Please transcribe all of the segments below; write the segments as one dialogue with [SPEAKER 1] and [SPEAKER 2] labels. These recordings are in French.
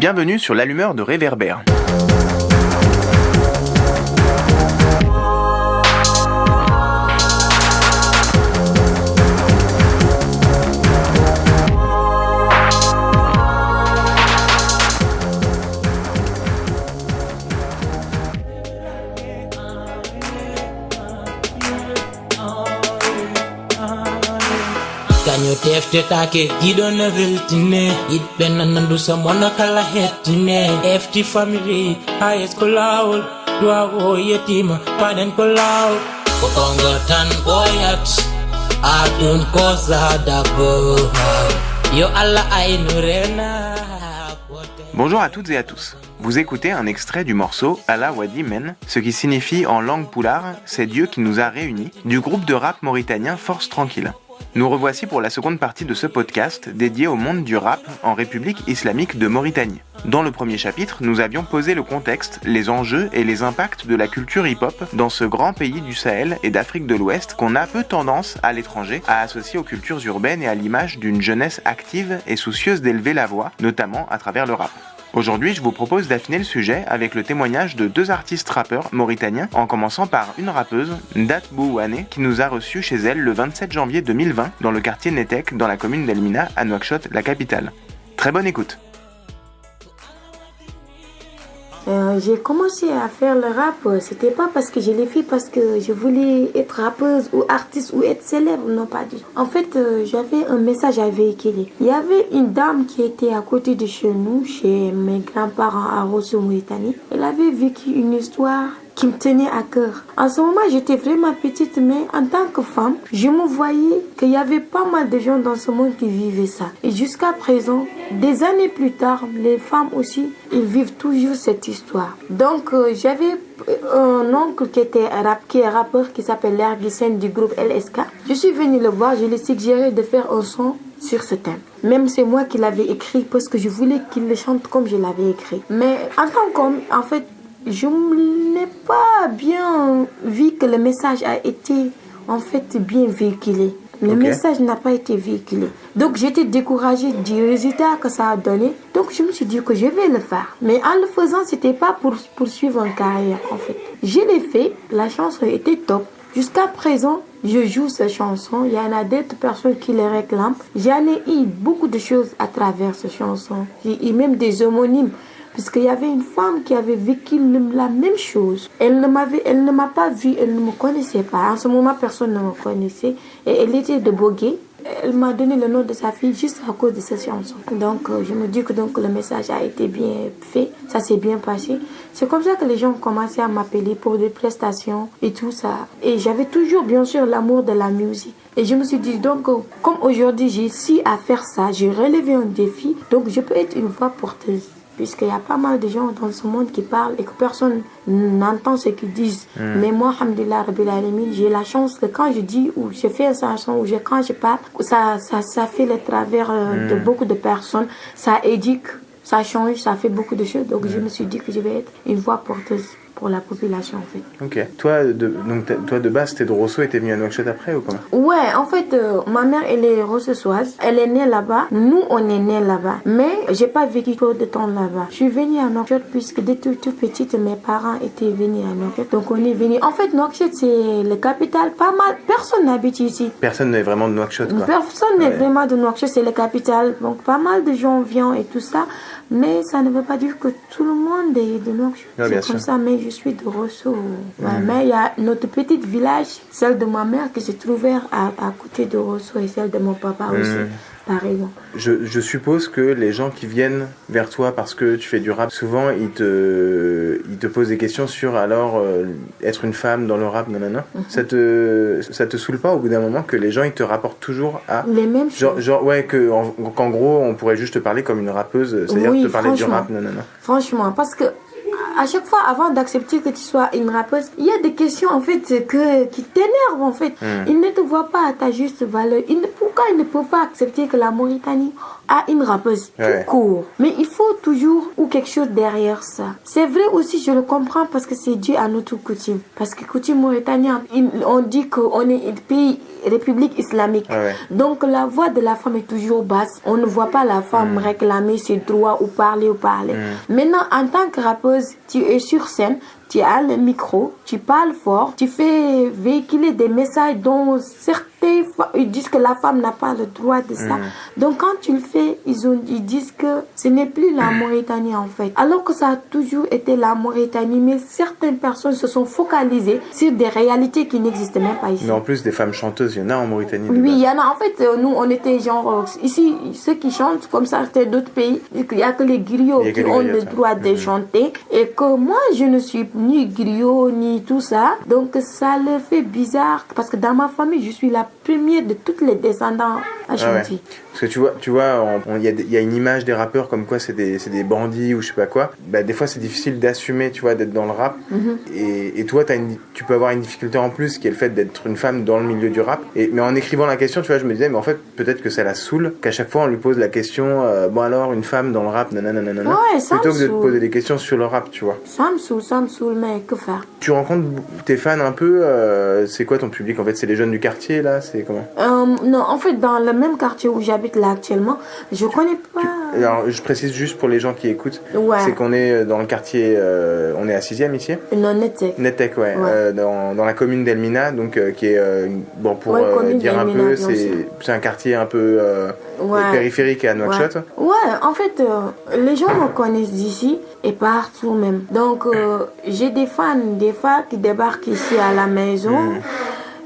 [SPEAKER 1] Bienvenue sur l'allumeur de Réverbère.
[SPEAKER 2] Kanyo tefte take gidona veltine it benandu samona kala hetine FT family highest kolawol dwa o yetima paden kolawol kotonga tan boyat adun kosa dabo yo alla ainurena.
[SPEAKER 1] Bonjour à toutes et à tous. Vous écoutez un extrait du morceau Allah Wadi Men, ce qui signifie en langue poulard « c'est Dieu qui nous a réunis » du groupe de rap mauritanien Force Tranquille. Nous revoici pour la seconde partie de ce podcast dédié au monde du rap en République islamique de Mauritanie. Dans le premier chapitre, nous avions posé le contexte, les enjeux et les impacts de la culture hip-hop dans ce grand pays du Sahel et d'Afrique de l'Ouest qu'on a peu tendance, à l'étranger, à associer aux cultures urbaines et à l'image d'une jeunesse active et soucieuse d'élever la voix, notamment à travers le rap. Aujourd'hui, je vous propose d'affiner le sujet avec le témoignage de deux artistes rappeurs mauritaniens, en commençant par une rappeuse, Ndat Bouwane, qui nous a reçus chez elle le 27 janvier 2020 dans le quartier Netek, dans la commune d'Elmina, à Nouakchott, la capitale. Très bonne écoute.
[SPEAKER 3] J'ai commencé à faire le rap, c'était pas parce que je l'ai fait parce que je voulais être rappeuse ou artiste ou être célèbre, non pas du tout. En fait, j'avais un message à véhiculer. Il y avait une dame qui était à côté de chez nous, chez mes grands-parents à Rosso, Mauritanie. Elle avait vécu une histoire qui me tenait à cœur. En ce moment, j'étais vraiment petite, mais en tant que femme, je me voyais qu'il y avait pas mal de gens dans ce monde qui vivaient ça. Et jusqu'à présent, des années plus tard, les femmes aussi, ils vivent toujours cette histoire. Donc, j'avais un oncle qui est rappeur, qui s'appelle Lerguisen du groupe LSK. Je suis venue le voir, je lui ai suggéré de faire un son sur ce thème. Même c'est moi qui l'avais écrit parce que je voulais qu'il le chante comme je l'avais écrit. Mais en tant qu'homme, en fait, je n'ai pas bien vu que le message a été en fait bien véhiculé. Le message n'a pas été véhiculé. Donc j'étais découragée du résultat que ça a donné. Donc je me suis dit que je vais le faire. Mais en le faisant, c'était pas pour poursuivre une carrière en fait. Je l'ai fait, la chanson était top. Jusqu'à présent, je joue cette chanson. Il y en a d'autres personnes qui les réclament. J'en ai eu beaucoup de choses à travers cette chanson. J'ai eu même des homonymes. Puisqu'il y avait une femme qui avait vécu la même chose. Elle ne m'a pas vue, elle ne me connaissait pas. En ce moment, personne ne me connaissait. Et elle était de Bogué. Elle m'a donné le nom de sa fille juste à cause de cette chanson. Donc, je me dis que le message a été bien fait. Ça s'est bien passé. C'est comme ça que les gens ont commencé à m'appeler pour des prestations et tout ça. Et j'avais toujours, bien sûr, l'amour de la musique. Et je me suis dit, donc, comme aujourd'hui, j'ai su à faire ça, j'ai relevé un défi. Donc, je peux être une voix porteuse. Puisqu'il y a pas mal de gens dans ce monde qui parlent et que personne n'entend ce qu'ils disent. Mais moi, alhamdoulilah, Rabbil Alamin, j'ai la chance que quand je dis ou je fais une chanson ou quand je parle, ça fait le travers de beaucoup de personnes. Ça éduque, ça change, ça fait beaucoup de choses. Donc je me suis dit que je vais être une voix porteuse pour la population en fait.
[SPEAKER 1] Ok. Toi de base, t'es de Rosso et t'es venue à Nouakchott après ou comment?
[SPEAKER 3] Ouais, en fait, ma mère, elle est rossessoise. Elle est née là-bas. Nous, on est nés là-bas. Mais j'ai pas vécu trop de temps là-bas. Je suis venue à Nouakchott puisque dès tout petite, mes parents étaient venus à Nouakchott. Donc on est venus. En fait, Nouakchott, c'est la capitale. Pas mal. Personne n'habite ici.
[SPEAKER 1] Personne n'est vraiment de Nouakchott, quoi.
[SPEAKER 3] Personne n'est vraiment de Nouakchott, c'est la capitale. Donc pas mal de gens viennent et tout ça. Mais ça ne veut pas dire que tout le monde est de Nouakchott. C'est comme ça, mais je suis de Rosso. Mais il y a notre petite village, celle de ma mère, qui se trouvait à côté de Rosso et celle de mon papa aussi. Par exemple.
[SPEAKER 1] Je suppose que les gens qui viennent vers toi parce que tu fais du rap, souvent ils te posent des questions sur alors être une femme dans le rap, nanana. Ça te saoule pas au bout d'un moment que les gens ils te rapportent toujours à
[SPEAKER 3] les mêmes choses.
[SPEAKER 1] Genre ouais, qu'en gros on pourrait juste te parler comme une rappeuse, c'est-à-dire te parler du rap, nanana.
[SPEAKER 3] Franchement, parce que à chaque fois, avant d'accepter que tu sois une rappeuse, il y a des questions en fait qui t'énervent en fait. Ils ne te voient pas à ta juste valeur. Pourquoi Pourquoi ils ne peuvent pas accepter que la Mauritanie a une rappeuse tout
[SPEAKER 1] Ouais.
[SPEAKER 3] court? Mais il faut toujours ou quelque chose derrière ça. C'est vrai aussi, je le comprends parce que c'est dû à notre coutume. Parce que coutume mauritanienne, on dit qu'on est un pays république islamique.
[SPEAKER 1] Ouais.
[SPEAKER 3] Donc la voix de la femme est toujours basse. On ne voit pas la femme réclamer ses droits ou parler. Maintenant, en tant que rappeuse, tu es sur scène, tu as le micro, tu parles fort, tu fais véhiculer des messages dont certains ils disent que la femme n'a pas le droit de ça. Donc quand tu le fais, ils disent que ce n'est plus la Mauritanie en fait. Alors que ça a toujours été la Mauritanie, mais certaines personnes se sont focalisées sur des réalités qui n'existent même pas ici.
[SPEAKER 1] Mais en plus, des femmes chanteuses, il y en a en Mauritanie.
[SPEAKER 3] Oui, il y en a. En fait, nous, on était genre... ici, ceux qui chantent, comme ça, c'était d'autres pays. Il n'y a que les griots qui ont le droit de chanter. Et que moi, je ne suis ni griot, ni tout ça. Donc, ça leur fait bizarre. Parce que dans ma famille, je suis la première de toutes les descendants à chanter.
[SPEAKER 1] Parce que tu vois, il y a une image des rappeurs comme quoi c'est des bandits ou je sais pas quoi. Bah, des fois, c'est difficile d'assumer, tu vois, d'être dans le rap. Et toi, tu peux avoir une difficulté en plus, qui est le fait d'être une femme dans le milieu du rap. Mais en écrivant la question, tu vois, je me disais, mais en fait, peut-être que ça la saoule, qu'à chaque fois, on lui pose la question, bon alors, une femme dans le rap, nanana,
[SPEAKER 3] Ouais, ça
[SPEAKER 1] plutôt
[SPEAKER 3] me
[SPEAKER 1] que de te
[SPEAKER 3] saoule.
[SPEAKER 1] poser des questions sur le rap, tu vois.
[SPEAKER 3] Ça me saoule, mais que faire?
[SPEAKER 1] Tu rencontres tes fans un peu, c'est quoi ton public en fait? C'est les jeunes du quartier là? C'est comment?
[SPEAKER 3] Non, en fait, dans le même quartier où j'habite là actuellement, je connais pas...
[SPEAKER 1] Alors, je précise juste pour les gens qui écoutent,
[SPEAKER 3] Ouais.
[SPEAKER 1] c'est qu'on est dans le quartier, on est à 6e ici.
[SPEAKER 3] Non, Netec.
[SPEAKER 1] Netec, ouais,
[SPEAKER 3] Ouais.
[SPEAKER 1] dans la commune d'Elmina, donc qui est, bon, pour
[SPEAKER 3] Ouais, commune
[SPEAKER 1] dire un
[SPEAKER 3] d'Elmina,
[SPEAKER 1] peu,
[SPEAKER 3] bien
[SPEAKER 1] c'est un quartier un peu
[SPEAKER 3] Ouais.
[SPEAKER 1] périphérique à Nouakchott.
[SPEAKER 3] Ouais, en fait, les gens me connaissent d'ici et partout même. Donc, j'ai des fans, des fois, qui débarquent ici à la maison,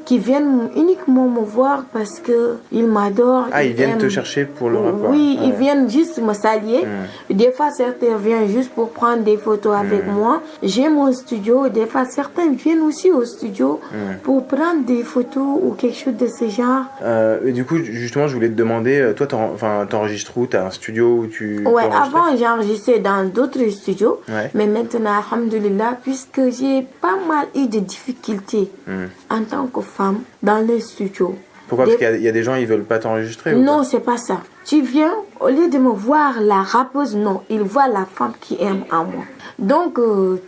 [SPEAKER 3] qui viennent uniquement me voir parce que ils m'adorent.
[SPEAKER 1] Ah, ils viennent
[SPEAKER 3] aiment.
[SPEAKER 1] te chercher pour le rap.
[SPEAKER 3] Oui,
[SPEAKER 1] Ouais.
[SPEAKER 3] ils viennent juste me saluer. Des fois, certains viennent juste pour prendre des photos avec moi. J'ai mon studio. Des fois, certains viennent aussi au studio pour prendre des photos ou quelque chose de ce genre.
[SPEAKER 1] Et du coup, justement, je voulais te demander, toi, t'enregistres où? T'as un studio où tu peux
[SPEAKER 3] Ouais,
[SPEAKER 1] enregistrer?
[SPEAKER 3] avant j'enregistrais dans d'autres studios,
[SPEAKER 1] Ouais.
[SPEAKER 3] mais maintenant, alhamdoulilah, puisque j'ai pas mal eu de difficultés en tant que femme dans les studios.
[SPEAKER 1] Pourquoi?
[SPEAKER 3] Des-
[SPEAKER 1] Parce qu'il y a des gens, ils veulent pas t'enregistrer ou
[SPEAKER 3] Non,
[SPEAKER 1] quoi?
[SPEAKER 3] c'est pas ça. Tu viens, au lieu de me voir la rappeuse, non, ils voient la femme qui aime en moi. Donc,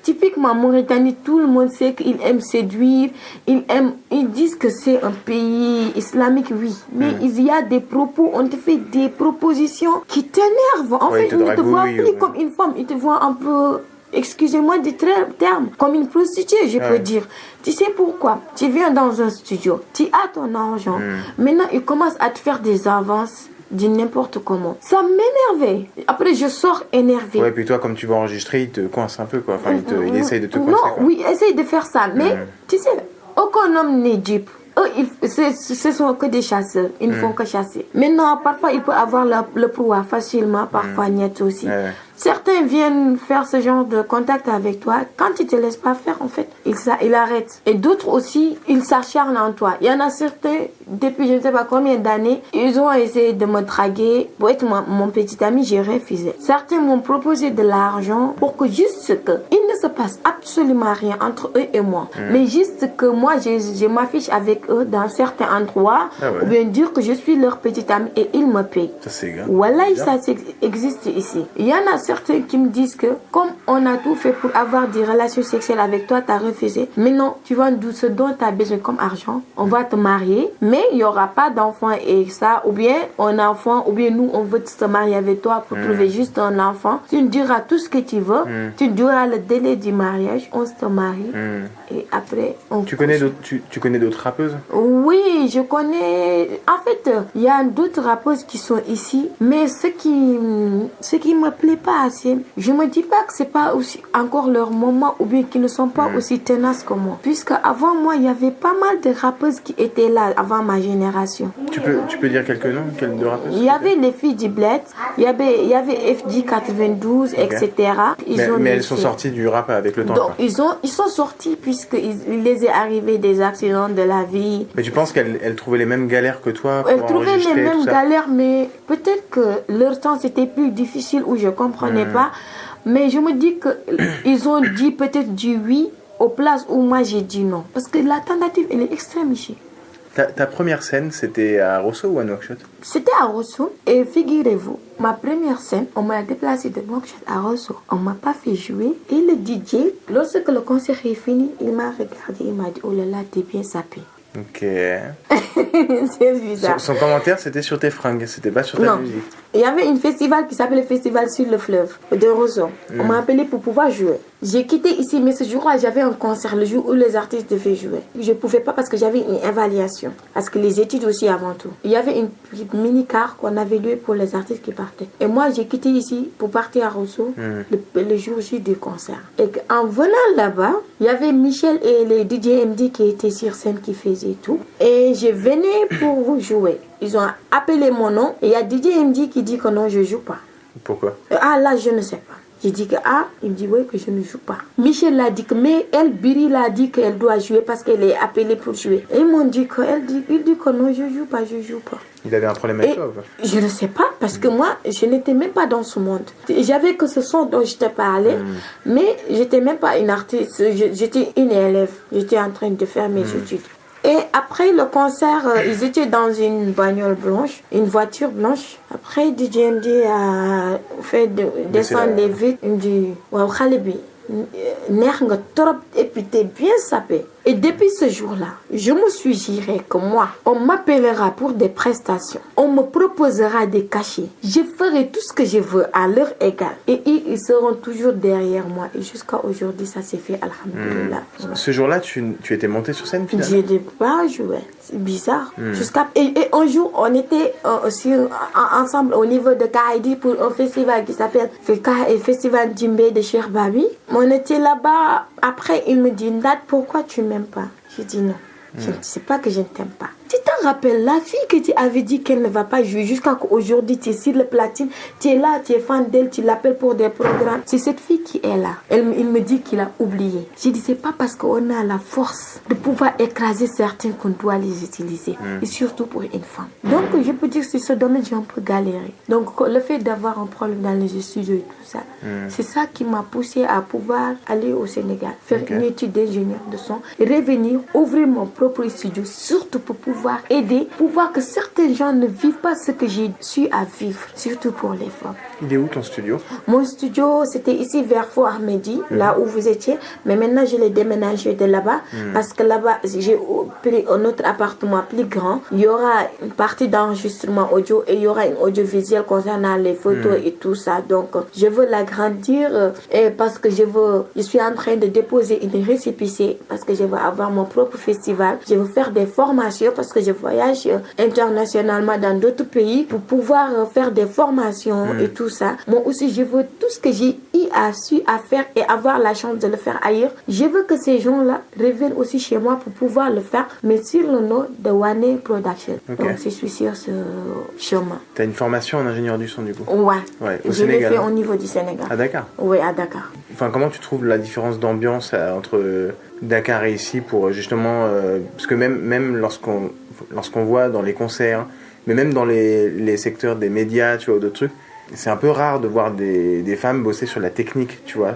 [SPEAKER 3] typiquement, Mauritanie, tout le monde sait qu'ils aiment séduire, ils disent que c'est un pays islamique, oui. Mais il y a des propos, on te fait des propositions qui t'énervent. En
[SPEAKER 1] Ouais,
[SPEAKER 3] fait,
[SPEAKER 1] ils te
[SPEAKER 3] ils ne te voient
[SPEAKER 1] dragouillent,
[SPEAKER 3] plus
[SPEAKER 1] ouais.
[SPEAKER 3] comme une femme, ils te voient un peu... Excusez-moi du terme, comme une prostituée, je peux dire. Tu sais pourquoi? Tu viens dans un studio, tu as ton argent. Maintenant, ils commencent à te faire des avances de n'importe comment. Ça m'énervait. Après, je sors énervée.
[SPEAKER 1] Ouais, puis toi, comme tu vas enregistrer, il te coince un peu, quoi. Enfin, il essaye de te coincer,
[SPEAKER 3] Non,
[SPEAKER 1] quoi.
[SPEAKER 3] oui, essaye de faire ça. Mais, tu sais, aucun homme n'est dupe. Eux, ce sont que des chasseurs. Ils ne font que chasser. Maintenant, parfois, il peut avoir le proie facilement, parfois niet aussi.
[SPEAKER 1] Ouais.
[SPEAKER 3] Certains viennent faire ce genre de contact avec toi. Quand ils te laissent pas faire, en fait, ils arrêtent. Et d'autres aussi, ils s'acharnent en toi. Il y en a certains, depuis je ne sais pas combien d'années, ils ont essayé de me draguer. Pour être mon petit ami, j'ai refusé. Certains m'ont proposé de l'argent pour que juste que il ne se passe absolument rien entre eux et moi. Mais juste que moi, je m'affiche avec eux dans certains endroits.
[SPEAKER 1] Ah ouais.
[SPEAKER 3] Ou bien dire que je suis leur petit ami et ils me payent.
[SPEAKER 1] Ça, c'est grave.
[SPEAKER 3] Voilà,
[SPEAKER 1] Bien.
[SPEAKER 3] ça existe ici. Il y en a certains qui me disent que comme on a tout fait pour avoir des relations sexuelles avec toi, tu as refusé. Mais non, tu vois ce dont tu as besoin comme argent. On va te marier, mais il n'y aura pas d'enfant et ça. Ou bien un enfant, ou bien nous, on veut se marier avec toi pour trouver juste un enfant. Tu nous diras tout ce que tu veux. Tu diras le délai du mariage. On se marie. Et après, on
[SPEAKER 1] Tu connais
[SPEAKER 3] couche.
[SPEAKER 1] d'autres, tu connais d'autres rappeuses?
[SPEAKER 3] Oui, je connais. En fait, il y a d'autres rappeuses qui sont ici, mais ce qui me plaît pas assez, je me dis pas que c'est pas aussi encore leur moment ou bien qu'ils ne sont pas aussi tenaces que moi. Puisque avant moi, il y avait pas mal de rappeuses qui étaient là avant ma génération.
[SPEAKER 1] Tu peux dire quelques noms de rappeuses?
[SPEAKER 3] Il y avait les filles du Bled, il y avait FD 92, etc.
[SPEAKER 1] Mais elles sont sorties du rap avec le temps,
[SPEAKER 3] Donc,
[SPEAKER 1] quoi.
[SPEAKER 3] ils sont sortis puisqu'il les est arrivé des accidents de la vie.
[SPEAKER 1] Mais tu penses qu'elles trouvaient les mêmes galères que toi pour
[SPEAKER 3] Elles trouvaient les
[SPEAKER 1] enregistrer tout
[SPEAKER 3] mêmes
[SPEAKER 1] ça?
[SPEAKER 3] galères, mais peut-être que leur temps c'était plus difficile ou je comprenais pas. Mais je me dis que ils ont dit peut-être du oui aux places où moi j'ai dit non. Parce que la tentative elle est extrême ici.
[SPEAKER 1] Ta première scène, c'était à Rosso ou à Nouakchott?
[SPEAKER 3] C'était à Rosso et figurez-vous, ma première scène, on m'a déplacé de Nouakchott à Rosso. On m'a pas fait jouer et le DJ, lorsque le concert est fini, il m'a regardé, il m'a dit oh là là, t'es bien sapé.
[SPEAKER 1] Ok.
[SPEAKER 3] C'est bizarre.
[SPEAKER 1] Son commentaire, c'était sur tes fringues, c'était pas sur ta
[SPEAKER 3] Non.
[SPEAKER 1] musique.
[SPEAKER 3] Il y avait un festival qui s'appelait Festival sur le fleuve de Rosso. On m'a appelé pour pouvoir jouer. J'ai quitté ici, mais ce jour-là, j'avais un concert le jour où les artistes devaient jouer. Je ne pouvais pas parce que j'avais une évaluation. Parce que les études aussi avant tout. Il y avait une petite mini-car qu'on avait louée pour les artistes qui partaient. Et moi, j'ai quitté ici pour partir à Rosso le jour J du concert. Et en venant là-bas, il y avait Michel et les DJ MD qui étaient sur scène qui faisaient tout. Et je venais pour vous jouer. Ils ont appelé mon nom et il y a DJ MD qui dit que non, je ne joue pas.
[SPEAKER 1] Pourquoi?
[SPEAKER 3] Ah là, je ne sais pas. J'ai dit que il me dit oui que je ne joue pas. Michel l'a dit que mais elle, Biri l'a dit qu'elle doit jouer parce qu'elle est appelée pour jouer. Et ils m'ont dit il dit que non, je joue pas.
[SPEAKER 1] Il avait un problème avec toi?
[SPEAKER 3] Je ne sais pas parce que moi, je n'étais même pas dans ce monde. J'avais que ce son dont je te parlais, mais j'étais même pas une artiste. J'étais une élève. J'étais en train de faire mes études. Et après le concert, ils étaient dans une bagnole blanche, une voiture blanche. Après, DJ MD a fait descendre les vitres. Il me dit, wow, Khalibi, et puis t'es bien sapé. Et depuis ce jour-là, je me suis juré que moi, on m'appellera pour des prestations. On me proposera des cachets. Je ferai tout ce que je veux à leur égale. Et ils seront toujours derrière moi. Et jusqu'à aujourd'hui, ça s'est fait, alhamdoulilah.
[SPEAKER 1] Ce jour-là, tu étais monté sur scène finalement?
[SPEAKER 3] Je n'ai pas joué. C'est bizarre. Et un jour, on était aussi ensemble au niveau de Kaïdi pour un festival qui s'appelle Festival Djimbe de Cheikh Babi. On était là-bas. Après, il me dit, Nat, pourquoi tu m'aimes pas? J'ai dit non. Je ne sais pas que je ne t'aime pas. Tu te rappelles la fille que tu avais dit qu'elle ne va pas jouer jusqu'à qu'aujourd'hui tu es sur le platine, tu es là, tu es fan d'elle, tu l'appelles pour des programmes. C'est cette fille qui est là. Il me dit qu'il a oublié. J'ai dit c'est pas parce qu'on a la force de pouvoir écraser certains qu'on doit les utiliser. Et surtout pour une femme. Donc je peux dire que c'est ce domaine j'ai un peu galéré. Donc le fait d'avoir un problème dans les studios et tout ça, c'est ça qui m'a poussé à pouvoir aller au Sénégal, faire une étude d'ingénieur de son, revenir, ouvrir mon propre studio, surtout pour pouvoir aider, pour voir que certains gens ne vivent pas ce que j'ai su à vivre, surtout pour les femmes.
[SPEAKER 1] Il est où ton studio?
[SPEAKER 3] Mon studio, c'était ici vers Fort Ahmedi, là où vous étiez, mais maintenant je l'ai déménagé de là-bas, parce que là-bas, j'ai pris un autre appartement plus grand. Il y aura une partie d'enregistrement audio et il y aura une audiovisuelle concernant les photos et tout ça. Donc, je veux l'agrandir et parce que je suis en train de déposer une récépissé parce que je veux avoir mon propre festival. Je veux faire des formations parce que je voyage internationalement dans d'autres pays pour pouvoir faire des formations et tout ça. Moi aussi, je veux tout ce que j'ai su à faire et avoir la chance de le faire ailleurs. Je veux que ces gens-là reviennent aussi chez moi pour pouvoir le faire, mais sur le nom de Wane Production. Donc, je suis sur ce chemin.
[SPEAKER 1] Tu as une formation en ingénieur du son du coup?
[SPEAKER 3] Ouais,
[SPEAKER 1] au
[SPEAKER 3] je
[SPEAKER 1] Sénégal.
[SPEAKER 3] l'ai fait au niveau du Sénégal.
[SPEAKER 1] À Dakar?
[SPEAKER 3] Oui, à Dakar.
[SPEAKER 1] Enfin, comment tu trouves la différence d'ambiance entre Dakar et ici pour justement... parce que même lorsqu'on voit dans les concerts, mais même dans les secteurs des médias, tu vois, ou d'autres trucs, c'est un peu rare de voir des femmes bosser sur la technique, tu vois,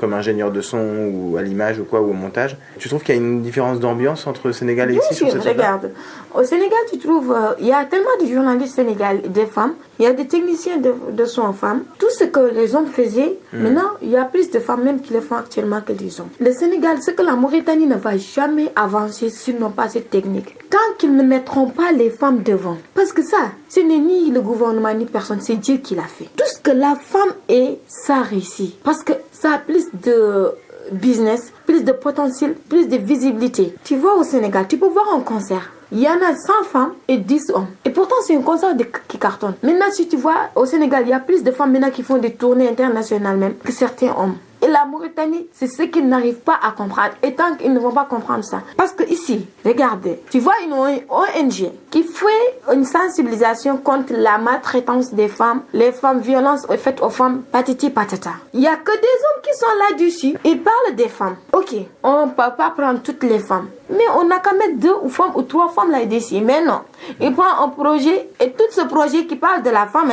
[SPEAKER 1] comme ingénieur de son ou à l'image ou quoi, ou au montage. Tu trouves qu'il y a une différence d'ambiance entre Sénégal et ici?
[SPEAKER 3] Bien sûr, regarde. Au Sénégal, tu trouves, il y a tellement de journalistes sénégalais, des femmes, il y a des techniciens de son femmes. Tout ce que les hommes faisaient, maintenant, il y a plus de femmes même qui le font actuellement que des hommes. Le Sénégal, c'est que la Mauritanie ne va jamais avancer s'ils n'ont pas cette technique. Tant qu'ils ne mettront pas les femmes devant. Parce que ça, ce n'est ni le gouvernement ni personne, c'est Dieu qui l'a fait. Tout ce que la femme est, ça réussit. Parce que ça a plus de business, plus de potentiel, plus de visibilité. Tu vois au Sénégal, tu peux voir un concert. Il y en a 100 femmes et 10 hommes. Et pourtant, c'est un concert qui cartonne. Maintenant, si tu vois, au Sénégal, il y a plus de femmes maintenant qui font des tournées internationales même que certains hommes. Et la Mauritanie, c'est ce qu'ils n'arrivent pas à comprendre. Et tant qu'ils ne vont pas comprendre ça. Parce que ici, regardez, tu vois une ONG qui fait une sensibilisation contre la maltraitance des femmes, les femmes, violences faites aux femmes, patati patata. Il n'y a que des hommes qui sont là-dessus. Ils parlent des femmes. Ok, on ne peut pas prendre toutes les femmes. Mais on n'a qu'à mettre 2 ou 3 femmes là-dessus. Mais non. Il prend un projet et tout ce projet qui parle de la femme,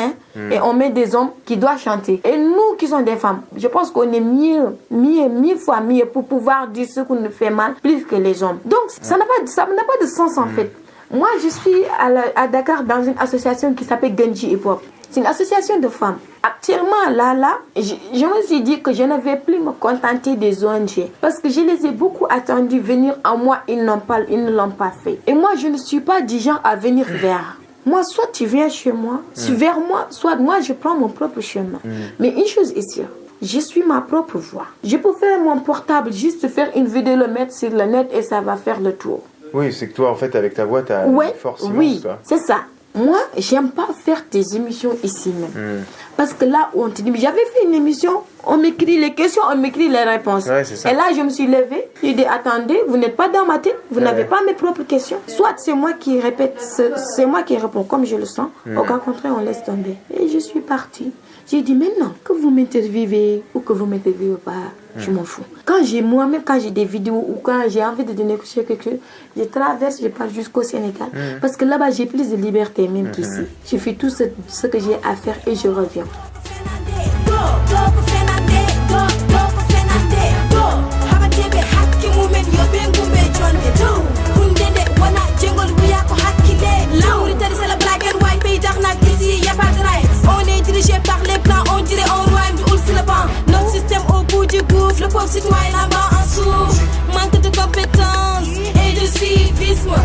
[SPEAKER 3] et on met des hommes qui doivent chanter. Et nous qui sommes des femmes, je pense qu'on est mille fois mieux pour pouvoir dire ce qu'on nous fait mal plus que les hommes. Donc ça n'a pas de sens en fait. Moi, je suis à Dakar dans une association qui s'appelle Genji Hip Hop. C'est une association de femmes. Actuellement, là, je me suis dit que je ne vais plus me contenter des ONG. Parce que je les ai beaucoup attendus venir à moi, ils ne l'ont pas fait. Et moi, je ne suis pas du genre à venir vers. Moi, soit tu viens chez moi, vers moi, soit moi, je prends mon propre chemin. Mais une chose est sûre, je suis ma propre voix. Je peux faire mon portable, juste faire une vidéo, le mettre sur le net et ça va faire le tour.
[SPEAKER 1] Oui, c'est que toi, en fait, avec ta voix, tu as une force immense.
[SPEAKER 3] Oui,
[SPEAKER 1] toi.
[SPEAKER 3] c'est ça. Moi, j'aime pas faire des émissions ici même. Parce que là, on te dit, j'avais fait une émission, on m'écrit les questions, on m'écrit les réponses.
[SPEAKER 1] Ouais, c'est ça.
[SPEAKER 3] Et là, je me suis levée, j'ai dit, attendez, vous n'êtes pas dans ma tête, vous n'avez pas mes propres questions. Soit c'est moi qui répète, c'est moi qui réponds comme je le sens, au contraire, on laisse tomber. Et je suis partie. J'ai dit, maintenant, que vous m'interviewez ou que vous m'interviewez pas, je m'en fous. Moi-même, quand j'ai des vidéos ou quand j'ai envie de négocier quelque chose, je traverse, je pars jusqu'au Sénégal. Parce que là-bas, j'ai plus de liberté même qu'ici. Je fais tout ce que j'ai à faire et je reviens.
[SPEAKER 4] On est dirigé par les plans, on dirait on rhyme du ours le banc. Notre système au bout du gouffre, le pauvre citoyen là-bas en souffre. Manque de compétences et de civisme.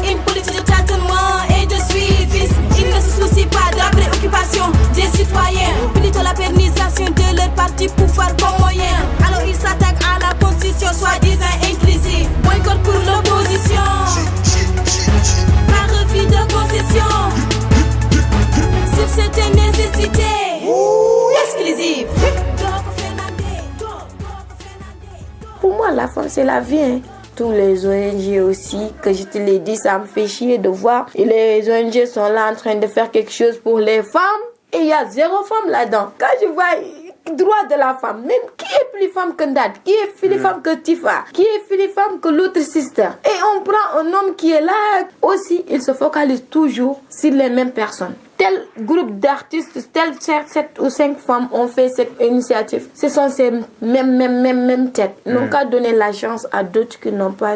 [SPEAKER 4] Une politique de tâtonnement et de suivisme. Ils ne se soucient pas de la préoccupation des citoyens, plutôt la pérennisation de leur parti pouvoir comme moyen. Alors ils s'attaquent à la constitution soi-disant inclusive. Boycott pour l'opposition, par refus de concession. Sur cette nécessité exclusive.
[SPEAKER 3] Pour moi, la femme, c'est la vie. Hein. Tous les ONG aussi, que je te l'ai dit, ça me fait chier de voir. Et les ONG sont là en train de faire quelque chose pour les femmes. Et il y a 0 femme là-dedans. Quand je vois droit de la femme, même qui est plus femme que Ndad, qui est plus femme que Tifa, qui est plus femme que l'autre sister. Et on prend un homme qui est là aussi, il se focalise toujours sur les mêmes personnes. Tel groupe d'artistes, tel 7 ou 5 femmes ont fait cette initiative. Ce sont ces mêmes têtes. Ils n'ont qu'à donner la chance à d'autres qui n'ont pas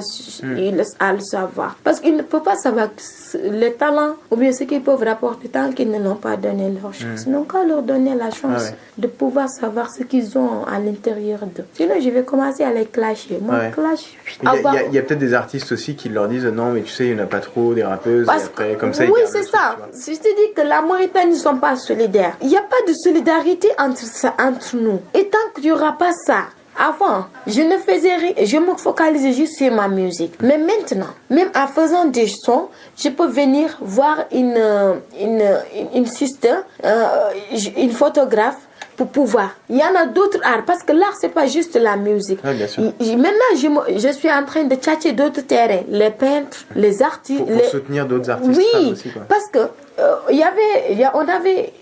[SPEAKER 3] à le savoir. Parce qu'ils ne peuvent pas savoir les talents ou bien ce qu'ils peuvent rapporter tant qu'ils ne l'ont pas donné leur chance. Ils n'ont qu'à leur donner la chance de pouvoir savoir ce qu'ils ont à l'intérieur d'eux. Sinon, je vais commencer à les clasher. Moi, clash.
[SPEAKER 1] Il y a peut-être des artistes aussi qui leur disent non, mais tu sais, il n'y en a pas trop, des rappeuses. Et après, comme ça,
[SPEAKER 3] oui, c'est ça. Si je te dis que la Mauritanie ne sont pas solidaires, il n'y a pas de solidarité entre nous. Et tant qu'il n'y aura pas ça, avant, je ne faisais rien, je me focalisais juste sur ma musique. Mais maintenant, même en faisant des sons, je peux venir voir une sister, une photographe, pour pouvoir. Il y en a d'autres arts, parce que l'art, c'est pas juste la musique.
[SPEAKER 1] Ouais, bien sûr.
[SPEAKER 3] Maintenant, je suis en train de tchatcher d'autres terrains, les peintres, les artistes.
[SPEAKER 1] Pour soutenir d'autres artistes.
[SPEAKER 3] Oui,
[SPEAKER 1] aussi, quoi.
[SPEAKER 3] parce que on avait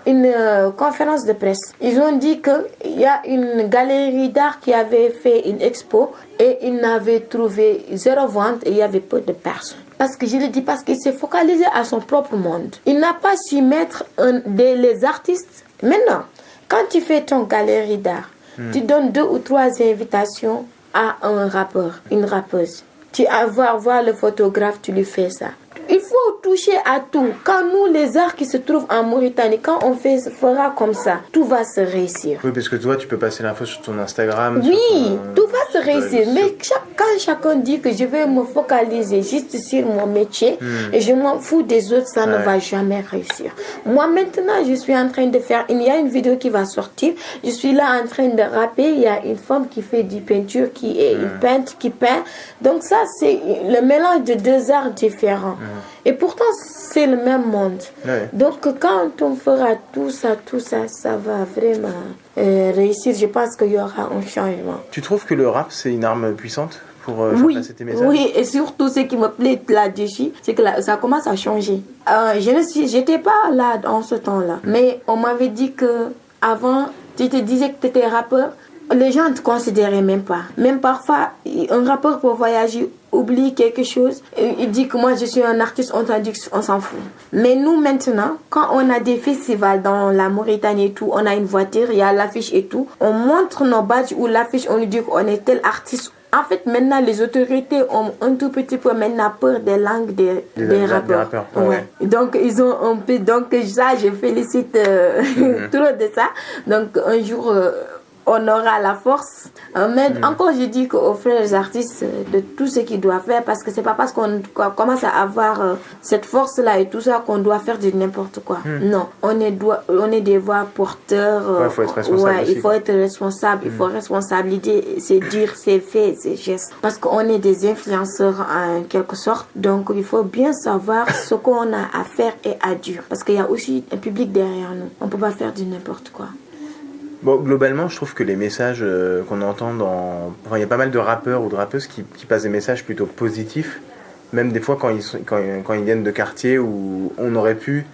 [SPEAKER 3] une conférence de presse. Ils ont dit qu'il y a une galerie d'art qui avait fait une expo et ils n'avaient trouvé 0 vente et il y avait peu de personnes. Parce que je le dis, parce qu'il s'est focalisé à son propre monde. Il n'a pas su mettre les artistes. Maintenant, quand tu fais ton galerie d'art, tu donnes 2 ou 3 invitations à un rappeur, une rappeuse. Tu vas voir le photographe, tu lui fais ça. Il faut toucher à tout. Quand nous, les arts qui se trouvent en Mauritanie, quand on fera comme ça, tout va se réussir.
[SPEAKER 1] Oui, parce que toi, tu peux passer l'info sur ton Instagram.
[SPEAKER 3] Oui, tout va se réussir. Mais quand chacun dit que je vais me focaliser juste sur mon métier et je m'en fous des autres, ça ne va jamais réussir. Moi, maintenant, je suis en train de faire... Il y a une vidéo qui va sortir. Je suis là en train de rapper. Il y a une femme qui fait du peinture, qui est une peintre, qui peint. Donc ça, c'est le mélange de 2 arts différents. Et pourtant, c'est le même monde. Ouais. Donc, quand on fera tout ça, ça va vraiment réussir. Je pense qu'il y aura un changement.
[SPEAKER 1] Tu trouves que le rap, c'est une arme puissante pour faire passer tes messages?
[SPEAKER 3] Oui, et surtout, ce qui me plaît là-dessus, c'est que ça commence à changer. J'étais pas là en ce temps-là. Mais on m'avait dit que avant, tu te disais que tu étais rappeur. Les gens ne te considéraient même pas. Même parfois, un rappeur pour voyager oublie quelque chose. Il dit que moi je suis un artiste, on dit qu'on s'en fout. Mais nous maintenant, quand on a des festivals dans la Mauritanie et tout, on a une voiture, il y a l'affiche et tout. On montre nos badges ou l'affiche, on lui dit qu'on est tel artiste En fait, maintenant, les autorités ont un tout petit peu maintenant peur des langues des rappeurs.
[SPEAKER 1] Ouais.
[SPEAKER 3] Donc, ils ont un peu... Donc, ça, je félicite trop de ça. Donc, un jour... on aura la force. Mais encore, je dis aux frères artistes de tout ce qu'ils doivent faire, parce que c'est pas parce qu'on commence à avoir cette force-là et tout ça qu'on doit faire de n'importe quoi. Non, on est des voix porteurs.
[SPEAKER 1] Il faut être responsable.
[SPEAKER 3] Il faut être responsable. Il faut responsabiliser c'est dire, c'est fait, c'est gestes. Parce qu'on est des influenceurs en quelque sorte. Donc, il faut bien savoir ce qu'on a à faire et à dire. Parce qu'il y a aussi un public derrière nous. On peut pas faire de n'importe quoi.
[SPEAKER 1] Bon, globalement, je trouve que les messages qu'on entend Enfin, il y a pas mal de rappeurs ou de rappeuses qui passent des messages plutôt positifs, même des fois quand ils viennent de quartiers où on aurait pu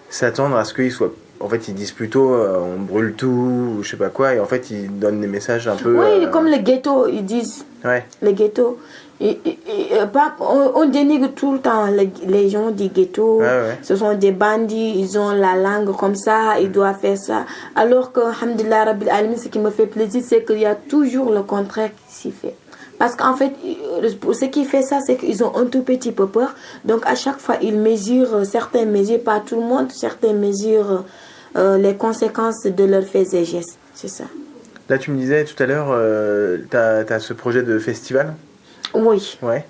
[SPEAKER 1] s'attendre à ce qu'ils soient... En fait, ils disent plutôt on brûle tout ou je sais pas quoi, et en fait, ils donnent des messages un peu...
[SPEAKER 3] Oui, comme les ghettos, ils disent.
[SPEAKER 1] Ouais.
[SPEAKER 3] Les ghettos. On dénigre tout le temps les gens du ghetto.
[SPEAKER 1] Ouais.
[SPEAKER 3] Ce sont des bandits, ils ont la langue comme ça, ils doivent faire ça. Alors que, alhamdulillah, Rabbil Alamin, ce qui me fait plaisir, c'est qu'il y a toujours le contraire qui s'y fait. Parce qu'en fait, ce qui fait ça, c'est qu'ils ont un tout petit peu peur. Donc, à chaque fois, ils mesurent, certains mesurent, pas tout le monde, certains mesurent les conséquences de leurs faits et gestes. C'est ça.
[SPEAKER 1] Là, tu me disais tout à l'heure, t'as ce projet de festival ?
[SPEAKER 3] Oui.
[SPEAKER 1] Ouais.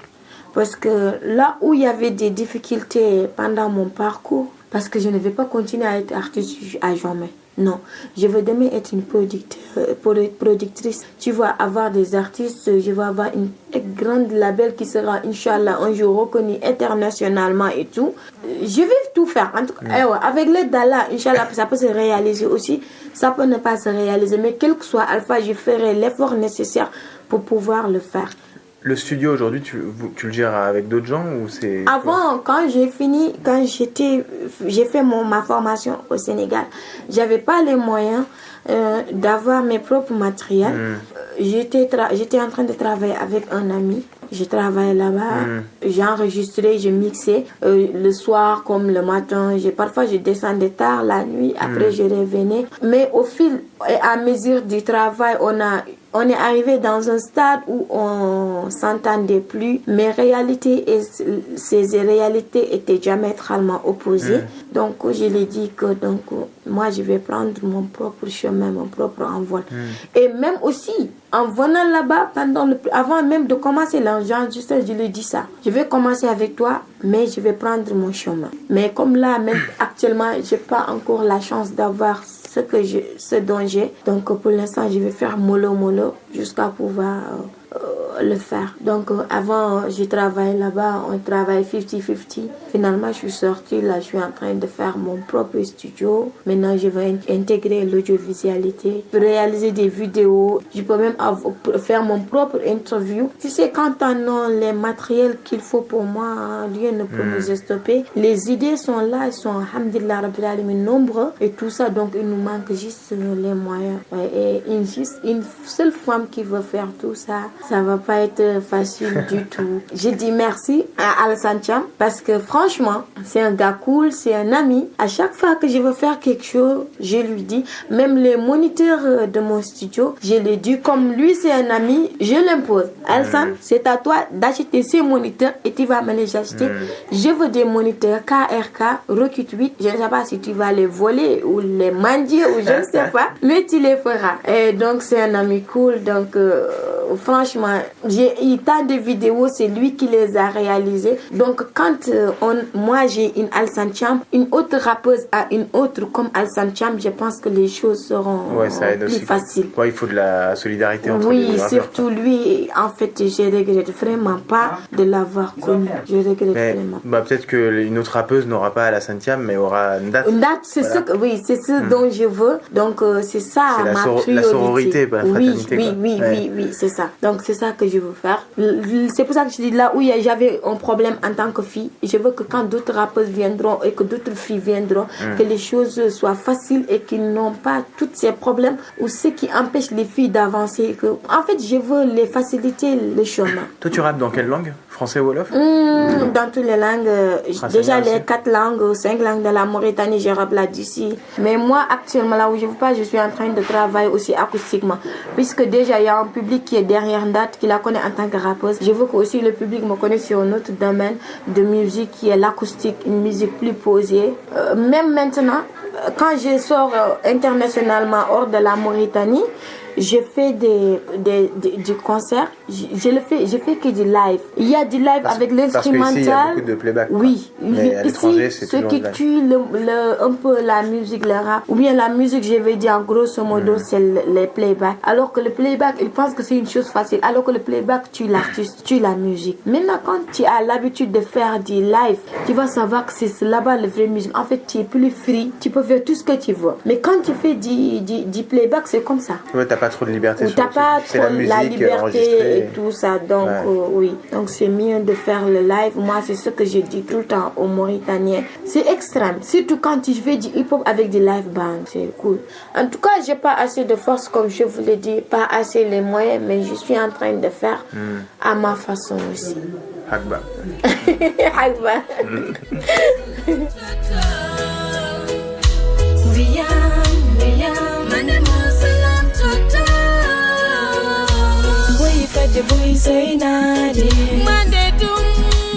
[SPEAKER 3] Parce que là où il y avait des difficultés pendant mon parcours, parce que je ne vais pas continuer à être artiste à jamais. Non, je veux demain être une productrice. Tu vas avoir des artistes, je vais avoir une grande label qui sera, Inch'Allah, un jour reconnu internationalement et tout. Je vais tout faire. En tout cas, avec l'aide d'Allah, Inch'Allah, ça peut se réaliser aussi. Ça peut ne pas se réaliser. Mais quel que soit Alpha, je ferai l'effort nécessaire pour pouvoir le faire.
[SPEAKER 1] Le studio aujourd'hui, tu le gères avec d'autres gens ou c'est...
[SPEAKER 3] Avant, quand j'ai fait ma formation au Sénégal, j'avais pas les moyens d'avoir mes propres matériels. J'étais en train de travailler avec un ami. Je travaillais là-bas, j'ai enregistré, j'ai mixé le soir comme le matin. Parfois, je descendais tard la nuit, après je revenais. Mais au fil et à mesure du travail, on est arrivé dans un stade où on s'entendait plus. Mes réalités et ces réalités étaient diamétralement opposées. Donc, je lui ai dit que moi, je vais prendre mon propre chemin, mon propre envol. Et même aussi, en venant là-bas, avant même de commencer l'enregistrement, je lui ai dit ça. Je vais commencer avec toi, mais je vais prendre mon chemin. Mais comme là, même actuellement, je n'ai pas encore la chance d'avoir ce dont j'ai. Donc pour l'instant, je vais faire mollo jusqu'à pouvoir le faire. Donc avant, je travaillais là-bas, on travaille 50-50. Finalement, je suis sortie, là, je suis en train de faire mon propre studio. Maintenant, je vais intégrer l'audiovisualité, réaliser des vidéos. Je peux même faire mon propre interview. Tu sais, quand on a les matériels qu'il faut pour moi, rien ne peut nous stopper. Les idées sont là, elles sont, alhamdulillah, rabbil alamin, nombreux et tout ça. Donc, il nous manque juste les moyens. Et une seule femme qui veut faire tout ça, ça va pas être facile du tout. Je dis merci à Alassane Thiam parce que franchement, c'est un gars cool, c'est un ami. À chaque fois que je veux faire quelque chose, je lui dis, même les moniteurs de mon studio, je lui dis, comme lui c'est un ami, je l'impose. Alassane, c'est à toi d'acheter ces moniteurs et tu vas me les acheter. Je veux des moniteurs KRK, Rocket 8. Je ne sais pas si tu vas les voler ou les mendier ou je ne sais pas, mais tu les feras. Et donc c'est un ami cool, donc franchement, j'ai eu tant de vidéos, c'est lui qui les a réalisées. Donc quand moi j'ai une Alassane Thiam, une autre rappeuse a une autre comme Alassane Thiam, je pense que les choses seront plus faciles.
[SPEAKER 1] Il faut de la solidarité entre les rappeurs. Oui,
[SPEAKER 3] surtout lui, en fait, je regrette vraiment pas de l'avoir connu. Je regrette vraiment.
[SPEAKER 1] Peut-être qu'une autre rappeuse n'aura pas Alassane Thiam, mais aura Ndat.
[SPEAKER 3] Ndat, c'est ce dont je veux. Donc c'est ça ma priorité.
[SPEAKER 1] La sororité, pas la fraternité.
[SPEAKER 3] Oui, c'est ça. Donc c'est ça que je veux faire. C'est pour ça que je dis là où j'avais un problème en tant que fille, je veux que quand d'autres rappeuses viendront et que d'autres filles viendront, que les choses soient faciles et qu'ils n'ont pas tous ces problèmes ou ce qui empêche les filles d'avancer. En fait, je veux les faciliter le chemin.
[SPEAKER 1] Toi, tu rappes dans quelle langue ? Français ou Wolof ?
[SPEAKER 3] Dans toutes les langues. Déjà les 4 langues, 5 langues de la Mauritanie, je rappe là d'ici. Mais moi, actuellement, là où je ne veux pas, je suis en train de travailler aussi acoustiquement. Puisque déjà, il y a un public qui est dernières dates, qui la connaît en tant que rappeuse. Je veux que aussi le public me connaisse sur un autre domaine de musique qui est l'acoustique, une musique plus posée. Même maintenant, quand je sors internationalement hors de la Mauritanie, je fais du concert, je fais que du live. Il y a du live avec l'instrumental.
[SPEAKER 1] Parce qu'ici, il y a beaucoup de playback.
[SPEAKER 3] Oui.
[SPEAKER 1] Mais à l'étranger, c'est
[SPEAKER 3] ce
[SPEAKER 1] toujours
[SPEAKER 3] qui
[SPEAKER 1] live.
[SPEAKER 3] tue un peu la musique, le rap, ou bien la musique, je vais dire en grosso modo, c'est les playbacks. Alors que le playback, ils pensent que c'est une chose facile. Alors que le playback tue l'artiste, tue la musique. Maintenant, quand tu as l'habitude de faire du live, tu vas savoir que c'est là-bas la vraie musique. En fait, tu es plus free, tu peux faire tout ce que tu veux. Mais quand tu fais du playback, c'est comme ça.
[SPEAKER 1] Ouais, t'as pas trop de liberté.
[SPEAKER 3] Ou t'as pas
[SPEAKER 1] c'est
[SPEAKER 3] trop
[SPEAKER 1] la musique
[SPEAKER 3] la liberté
[SPEAKER 1] enregistrée.
[SPEAKER 3] et tout ça. Donc, oui. Donc, c'est mieux de faire le live. Moi, c'est ce que je dis tout le temps aux Mauritaniens. C'est extrême. Surtout quand tu fais du hip-hop avec du live band. C'est cool. En tout cas, j'ai pas assez de force, comme je vous l'ai dit. Pas assez les moyens, mais je suis en train de faire à ma façon aussi.
[SPEAKER 1] Hakba.
[SPEAKER 3] Hakba.
[SPEAKER 4] The boys say nadi Monday to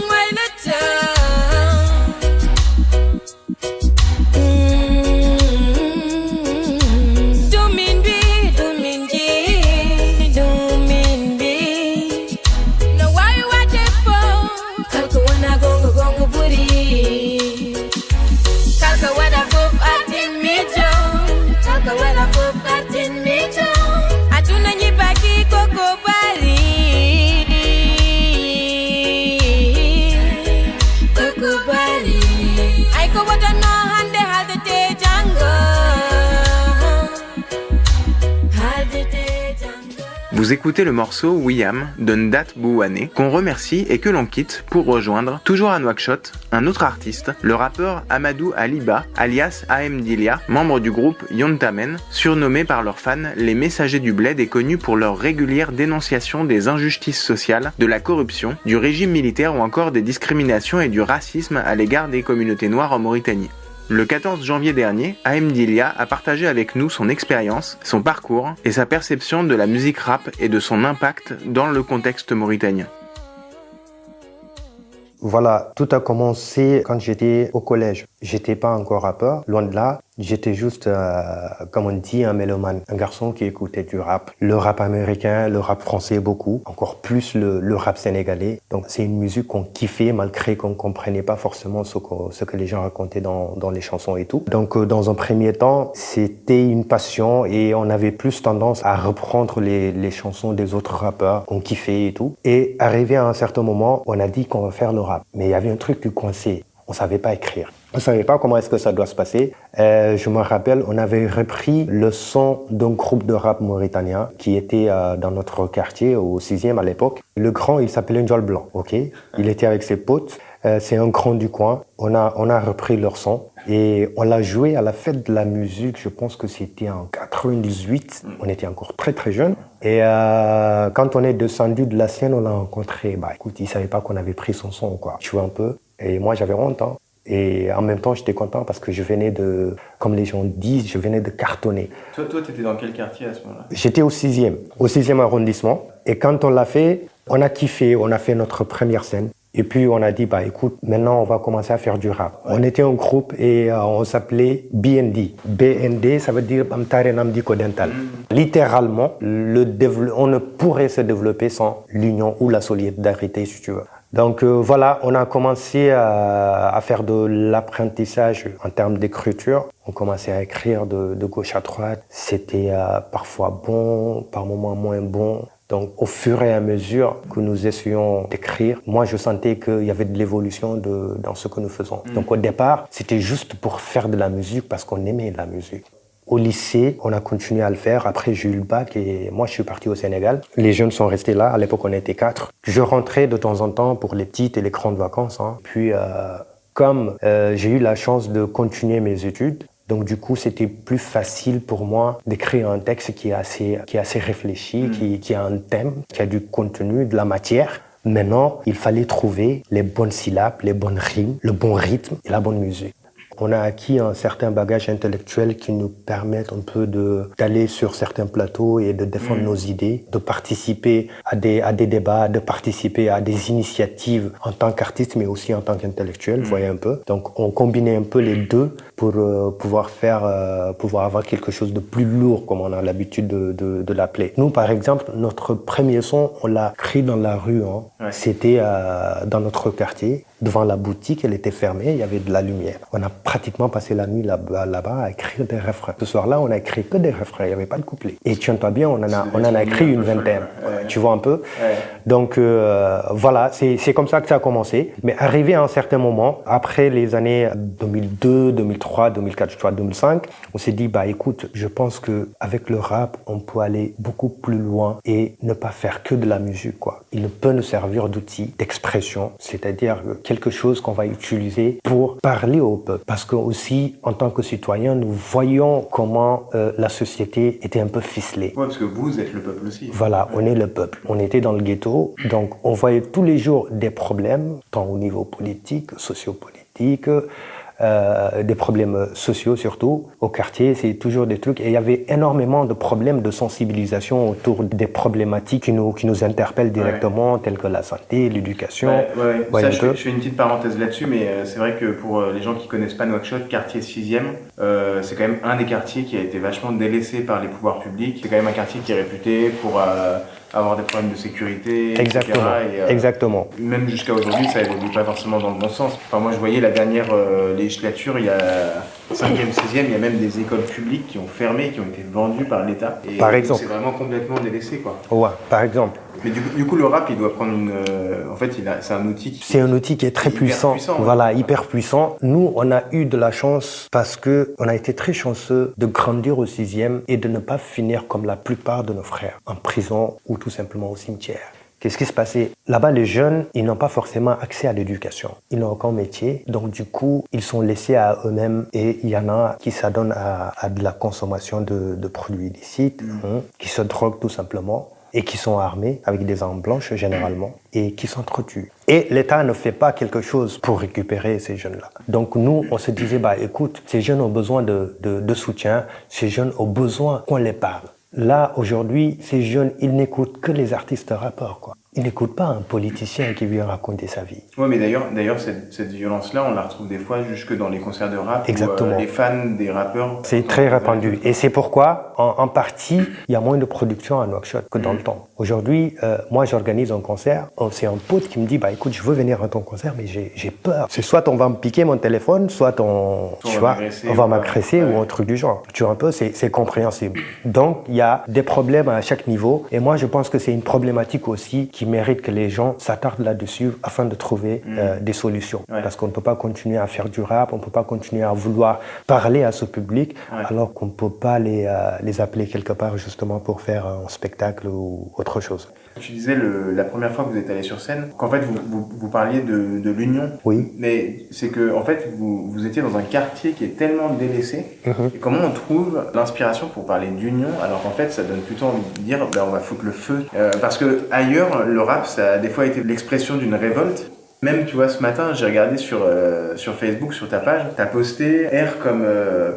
[SPEAKER 4] Wednesday. Do mean be, do mean G, do mean be. No why you want it for? Kalka wana gongo booty. Kalka wana foof at in me Joe. Kalka wana foof at in me Joe. Atuna nyibaki koko bari.
[SPEAKER 1] Vous écoutez le morceau William de Ndat Bouane, qu'on remercie et que l'on quitte pour rejoindre, toujours à Nouakchott, un autre artiste, le rappeur Amadou Aliba, alias AM Dilia, membre du groupe Yontamen, surnommé par leurs fans les messagers du bled et connu pour leur régulière dénonciation des injustices sociales, de la corruption, du régime militaire ou encore des discriminations et du racisme à l'égard des communautés noires en Mauritanie. Le 14 janvier dernier, AM Dilia a partagé avec nous son expérience, son parcours et sa perception de la musique rap et de son impact dans le contexte mauritanien.
[SPEAKER 5] Voilà, tout a commencé quand j'étais au collège. J'étais pas encore rappeur, loin de là. J'étais juste, comme on dit, un mélomane, un garçon qui écoutait du rap. Le rap américain, le rap français beaucoup, encore plus le rap sénégalais. Donc c'est une musique qu'on kiffait malgré qu'on comprenait pas forcément ce que les gens racontaient dans les chansons et tout. Donc dans un premier temps, c'était une passion et on avait plus tendance à reprendre les chansons des autres rappeurs qu'on kiffait et tout. Et arrivé à un certain moment, on a dit qu'on va faire le rap. Mais il y avait un truc qui coinçait. On savait pas écrire. On savait pas comment est-ce que ça doit se passer. Je me rappelle, on avait repris le son d'un groupe de rap mauritanien qui était dans notre quartier au 6e à l'époque. Le grand, il s'appelait Njol Blanc, ok? Il était avec ses potes. C'est un grand du coin. On a repris leur son et on l'a joué à la fête de la musique. Je pense que c'était en 98. On était encore très très jeunes. Et quand on est descendu de la scène, on l'a rencontré. Bah écoute, il savait pas qu'on avait pris son son, quoi. Tu vois un peu. Et moi, j'avais honte, hein. Et en même temps, j'étais content parce que je venais de, comme les gens disent, je venais de cartonner.
[SPEAKER 1] Toi, t'étais dans quel quartier à ce moment-là?
[SPEAKER 5] J'étais au 6e arrondissement. Et quand on l'a fait, on a kiffé, on a fait notre première scène. Et puis on a dit, bah écoute, maintenant on va commencer à faire du rap. Ouais. On était un groupe et on s'appelait BND. BND, ça veut dire Bamtare Namdi Kodental. Littéralement, on ne pourrait se développer sans l'union ou la solidarité, si tu veux. Donc voilà, on a commencé à faire de l'apprentissage en termes d'écriture. On commençait à écrire de gauche à droite. C'était parfois bon, par moments moins bon. Donc au fur et à mesure que nous essayons d'écrire, moi je sentais qu'il y avait de l'évolution dans ce que nous faisons. Donc au départ, c'était juste pour faire de la musique parce qu'on aimait la musique. Au lycée, on a continué à le faire. Après, j'ai eu le bac et moi, je suis parti au Sénégal. Les jeunes sont restés là. À l'époque, on était 4. Je rentrais de temps en temps pour les petites et les grandes vacances, hein. Puis, comme j'ai eu la chance de continuer mes études, donc du coup, c'était plus facile pour moi d'écrire un texte qui est assez réfléchi, qui a un thème, qui a du contenu, de la matière. Maintenant, il fallait trouver les bonnes syllabes, les bonnes rimes, le bon rythme et la bonne musique. on a acquis un certain bagage intellectuel qui nous permet un peu d'aller sur certains plateaux et de défendre nos idées, de participer à des débats, de participer à des initiatives en tant qu'artiste, mais aussi en tant qu'intellectuel, vous voyez un peu. Donc, on combinait un peu les deux pour pouvoir avoir quelque chose de plus lourd, comme on a l'habitude de l'appeler. Nous, par exemple, notre premier son, on l'a créé dans la rue. Hein. Ouais. C'était dans notre quartier. Devant la boutique, elle était fermée, il y avait de la lumière. On a pratiquement passé la nuit là-bas à écrire des refrains. Ce soir-là, on a écrit que des refrains, il n'y avait pas de couplets. Et tiens-toi bien, on en a écrit une vingtaine. Ouais. Tu vois un peu? Ouais. Donc voilà, c'est comme ça que ça a commencé. Mais arrivé à un certain moment, après les années 2002, 2003, 2004, 2005, on s'est dit, bah écoute, je pense qu'avec le rap, on peut aller beaucoup plus loin et ne pas faire que de la musique, quoi. Il peut nous servir d'outil d'expression, c'est-à-dire quelque chose qu'on va utiliser pour parler au peuple. Parce que aussi, en tant que citoyens, nous voyons comment la société était un peu ficelée.
[SPEAKER 1] Ouais, parce que vous êtes le peuple aussi.
[SPEAKER 5] Voilà, on est le peuple. On était dans le ghetto, donc on voyait tous les jours des problèmes, tant au niveau politique, sociopolitique, des problèmes sociaux surtout. Au quartier, c'est toujours des trucs. Et il y avait énormément de problèmes de sensibilisation autour des problématiques qui nous interpellent directement, telles que la santé, l'éducation.
[SPEAKER 1] Ouais. Ça, je fais une petite parenthèse là-dessus, mais c'est vrai que pour les gens qui connaissent pas Nouakchott, quartier 6e, c'est quand même un des quartiers qui a été vachement délaissé par les pouvoirs publics. C'est quand même un quartier qui est réputé pour avoir des problèmes de sécurité,
[SPEAKER 5] exactement,
[SPEAKER 1] etc.
[SPEAKER 5] Exactement.
[SPEAKER 1] Même jusqu'à aujourd'hui, ça évolue pas forcément dans le bon sens. Enfin, moi, je voyais la dernière législature, il y a 5e, 6e, il y a même des écoles publiques qui ont fermé, qui ont été vendues par l'État. Et
[SPEAKER 5] par exemple.
[SPEAKER 1] C'est vraiment complètement délaissé, quoi.
[SPEAKER 5] Ouais, par exemple.
[SPEAKER 1] Mais du coup, le rap, il doit prendre en fait, c'est un outil
[SPEAKER 5] c'est un outil qui est très puissant. Voilà, hyper puissant. Nous, on a eu de la chance parce que on a été très chanceux de grandir au 6e et de ne pas finir comme la plupart de nos frères, en prison ou tout simplement au cimetière. Qu'est-ce qui se passait? Là-bas, les jeunes, ils n'ont pas forcément accès à l'éducation. Ils n'ont aucun métier. Donc, du coup, ils sont laissés à eux-mêmes. Et il y en a qui s'adonnent à de la consommation de produits illicites, qui se droguent tout simplement, et qui sont armés avec des armes blanches généralement, et qui s'entretuent. Et l'État ne fait pas quelque chose pour récupérer ces jeunes-là. Donc nous, on se disait, bah écoute, ces jeunes ont besoin de soutien, ces jeunes ont besoin qu'on les parle. Là, aujourd'hui, ces jeunes, ils n'écoutent que les artistes rappeurs, quoi. Ils n'écoutent pas un politicien qui vient raconter sa vie.
[SPEAKER 1] Oui, mais d'ailleurs cette violence-là, on la retrouve des fois jusque dans les concerts de rap.
[SPEAKER 5] Exactement.
[SPEAKER 1] Où les fans des rappeurs...
[SPEAKER 5] C'est très répandu. Et c'est pourquoi, en partie, il y a moins de production à Nouakchott que dans le temps. Aujourd'hui, moi, j'organise un concert. C'est un pote qui me dit, bah écoute, je veux venir à ton concert, mais j'ai peur. C'est soit on va me piquer mon téléphone, soit on va m'agresser ou un truc du genre. Tu vois un peu, c'est compréhensible. Donc, il y a des problèmes à chaque niveau. Et moi, je pense que c'est une problématique aussi qui mérite que les gens s'attardent là-dessus afin de trouver des solutions. Ouais. Parce qu'on ne peut pas continuer à faire du rap, on ne peut pas continuer à vouloir parler à ce public, alors qu'on ne peut pas les appeler quelque part justement pour faire un spectacle ou autre chose.
[SPEAKER 1] Tu disais la première fois que vous êtes allé sur scène, qu'en fait vous parliez de l'union.
[SPEAKER 5] Oui.
[SPEAKER 1] Mais c'est que en fait vous étiez dans un quartier qui est tellement délaissé. Et comment on trouve l'inspiration pour parler d'union alors qu'en fait ça donne plutôt envie de dire on va foutre le feu. Parce que ailleurs le rap ça a des fois été l'expression d'une révolte. Même, tu vois, ce matin, j'ai regardé sur Facebook, sur ta page, t'as posté R comme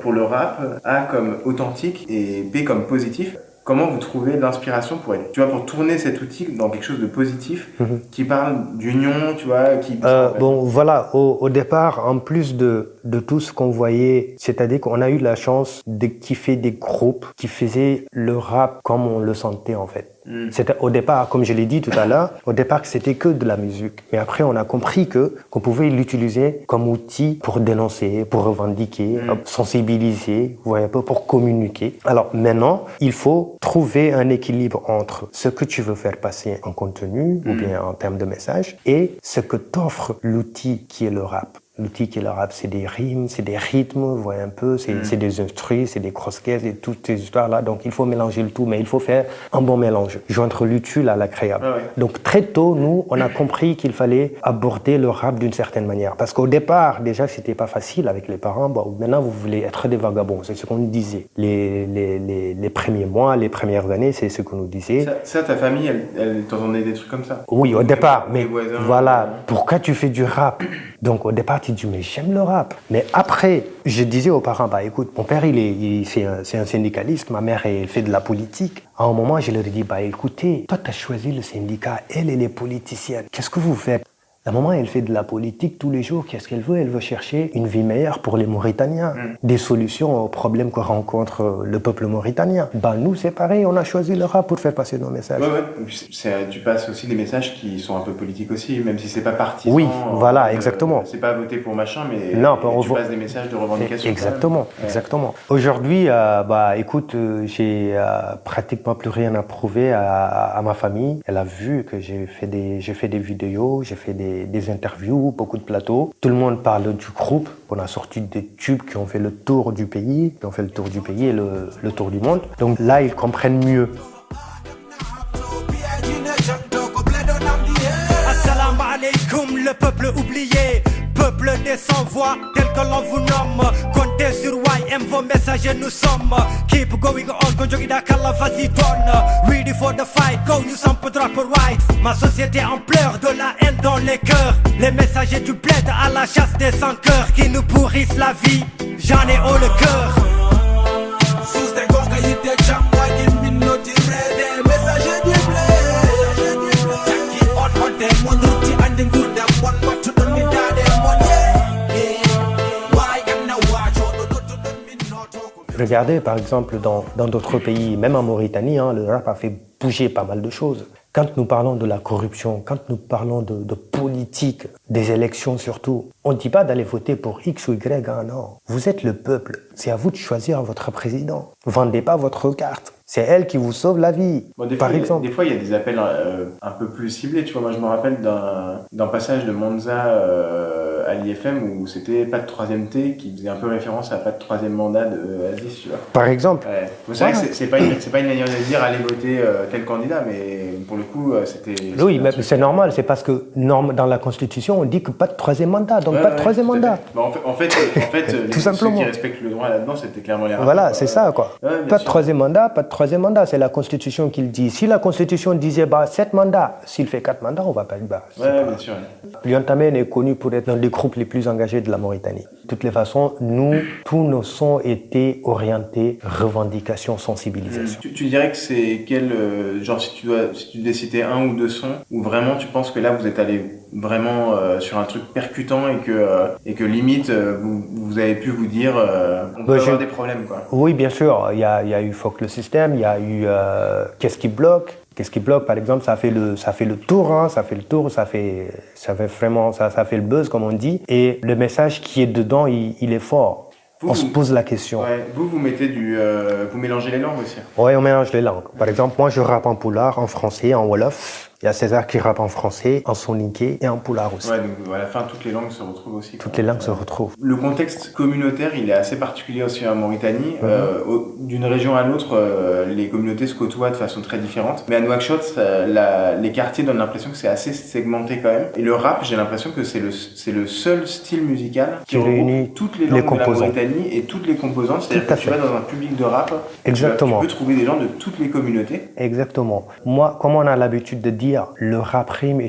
[SPEAKER 1] pour le rap, A comme authentique et P comme positif. Comment vous trouvez l'inspiration pour tourner cet outil dans quelque chose de positif qui parle d'union, tu vois,
[SPEAKER 5] Bon, voilà, au départ, en plus de tout ce qu'on voyait, c'est-à-dire qu'on a eu la chance de kiffer des groupes qui faisaient le rap comme on le sentait, en fait. C'était au départ, comme je l'ai dit tout à l'heure, au départ c'était que de la musique. Mais après on a compris qu'on pouvait l'utiliser comme outil pour dénoncer, pour revendiquer, sensibiliser, vous voyez un peu, pour communiquer. Alors maintenant, il faut trouver un équilibre entre ce que tu veux faire passer en contenu ou bien en termes de message et ce que t'offre l'outil qui est le rap. L'outil qui est le rap, c'est des rimes, c'est des rythmes, vous voyez un peu, c'est des instrus, c'est des cross-caisses et toutes ces histoires-là. Donc il faut mélanger le tout, mais il faut faire un bon mélange, joindre l'utile à l'agréable. Ah ouais. Donc très tôt, nous, on a compris qu'il fallait aborder le rap d'une certaine manière. Parce qu'au départ, déjà, c'était pas facile avec les parents. Bon, maintenant, vous voulez être des vagabonds, c'est ce qu'on nous disait. Les premiers mois, les premières années, c'est ce qu'on nous disait.
[SPEAKER 1] Ça, ta famille, elle t'entendait des trucs comme ça?
[SPEAKER 5] Oui, au départ, mais voisins, voilà, pourquoi tu fais du rap? Donc au départ, parti, il dit mais j'aime le rap. Mais après, je disais aux parents, bah écoute, mon père c'est un syndicaliste, ma mère elle fait de la politique. À un moment, je leur ai dit, bah écoutez, toi tu as choisi le syndicat, elle est politicienne. Qu'est-ce que vous faites? La maman, elle fait de la politique tous les jours. Qu'est-ce qu'elle veut? Elle veut chercher une vie meilleure pour les Mauritaniens, des solutions aux problèmes que rencontre le peuple mauritanien. Bah nous, c'est pareil, on a choisi le rap pour faire passer nos messages.
[SPEAKER 1] Ouais. Tu passes aussi des messages qui sont un peu politiques aussi, même si c'est pas partisan.
[SPEAKER 5] Oui, voilà, exactement.
[SPEAKER 1] C'est pas voter pour machin, mais
[SPEAKER 5] non,
[SPEAKER 1] tu passes des messages de revendication.
[SPEAKER 5] Exactement, exactement. Aujourd'hui, bah écoute, j'ai pratiquement plus rien à prouver à ma famille. Elle a vu que j'ai fait des vidéos, j'ai fait des interviews, beaucoup de plateaux. Tout le monde parle du groupe. On a sorti des tubes qui ont fait le tour du pays, et le tour du monde. Donc là, ils comprennent mieux.
[SPEAKER 6] Assalamu alaikum, le peuple oublié, peuple des sans-voix, tel que l'on vous nomme. Comptez sur YM, vos messagers nous sommes. Keep going on, conjugida kala vas-y donne. Ready for the fight, go you some drop right. Ma société en pleurs, de la haine dans les cœurs. Les messagers du bled à la chasse des sans-cœurs qui nous pourrissent la vie. J'en ai haut le cœur. Sous des gonga yite chamba qui minoti rede. Messagers du bled. Jackie on des monuti and the good that one but to the midade money.
[SPEAKER 5] Regardez, par exemple, dans d'autres pays, même en Mauritanie, le rap a fait bouger pas mal de choses. Quand nous parlons de la corruption, quand nous parlons de politique, des élections surtout, on ne dit pas d'aller voter pour X ou Y, non. Vous êtes le peuple, c'est à vous de choisir votre président. Vendez pas votre carte. C'est elle qui vous sauve la vie, par exemple.
[SPEAKER 1] Des fois, il y a des appels un peu plus ciblés. Tu vois, moi, je me rappelle d'un passage de Monza à l'IFM où c'était pas de troisième T qui faisait un peu référence à pas de troisième mandat de Aziz, tu vois.
[SPEAKER 5] Par exemple.
[SPEAKER 1] Ouais. C'est vrai que c'est pas une manière de dire allez voter tel candidat, mais pour le coup, c'était...
[SPEAKER 5] Oui, mais c'est normal. C'est parce que dans la Constitution, on dit que pas de troisième mandat. Donc pas de troisième mandat.
[SPEAKER 1] Bah, en fait
[SPEAKER 5] tout simplement.
[SPEAKER 1] Ceux qui respectent le droit là-dedans, c'était clairement les rappeurs.
[SPEAKER 5] Voilà, c'est ça, quoi.
[SPEAKER 1] Ouais,
[SPEAKER 5] pas de troisième mandat, pas de troisième mandat. C'est la Constitution qui le dit. Si la Constitution disait 7 mandats, s'il fait 4 mandats, on va pas le battre.
[SPEAKER 1] Ouais, bien sûr.
[SPEAKER 5] Lyon Tamen est connu pour être l'un des groupes les plus engagés de la Mauritanie. De toutes les façons, nous, tous nos sons étaient orientés revendication, sensibilisation.
[SPEAKER 1] Tu dirais que c'est quel genre si tu devais citer un ou deux sons où vraiment tu penses que là vous êtes allé vraiment sur un truc percutant et que limite vous avez pu vous dire on peut avoir des problèmes, quoi. Oui,
[SPEAKER 5] bien sûr. Il y a eu Fuck le système, il y a eu Qu'est-ce qui bloque. Qu'est-ce qui bloque, par exemple, ça fait le tour, hein, ça fait le buzz, comme on dit. Et le message qui est dedans, il est fort. On se pose la question.
[SPEAKER 1] Ouais, vous mettez vous mélangez les langues aussi.
[SPEAKER 5] Oui, on mélange les langues. Par exemple, moi, je rappe en poulard, en français, en wolof. Il y a César qui rappe en français, en soninké et en poulard aussi.
[SPEAKER 1] Ouais, donc à la fin, toutes les langues se retrouvent aussi.
[SPEAKER 5] Toutes les langues se retrouvent.
[SPEAKER 1] Le contexte communautaire, il est assez particulier aussi en Mauritanie. D'une région à l'autre, les communautés se côtoient de façon très différente. Mais à Nouakchott, les quartiers donnent l'impression que c'est assez segmenté quand même. Et le rap, j'ai l'impression que c'est le seul style musical qui réunit toutes les langues de la Mauritanie et toutes les composantes. C'est-à-dire que tu vas dans un public de rap,
[SPEAKER 5] exactement.
[SPEAKER 1] Tu peux trouver des gens de toutes les communautés.
[SPEAKER 5] Exactement. Moi, comme on a l'habitude de dire, le rap rime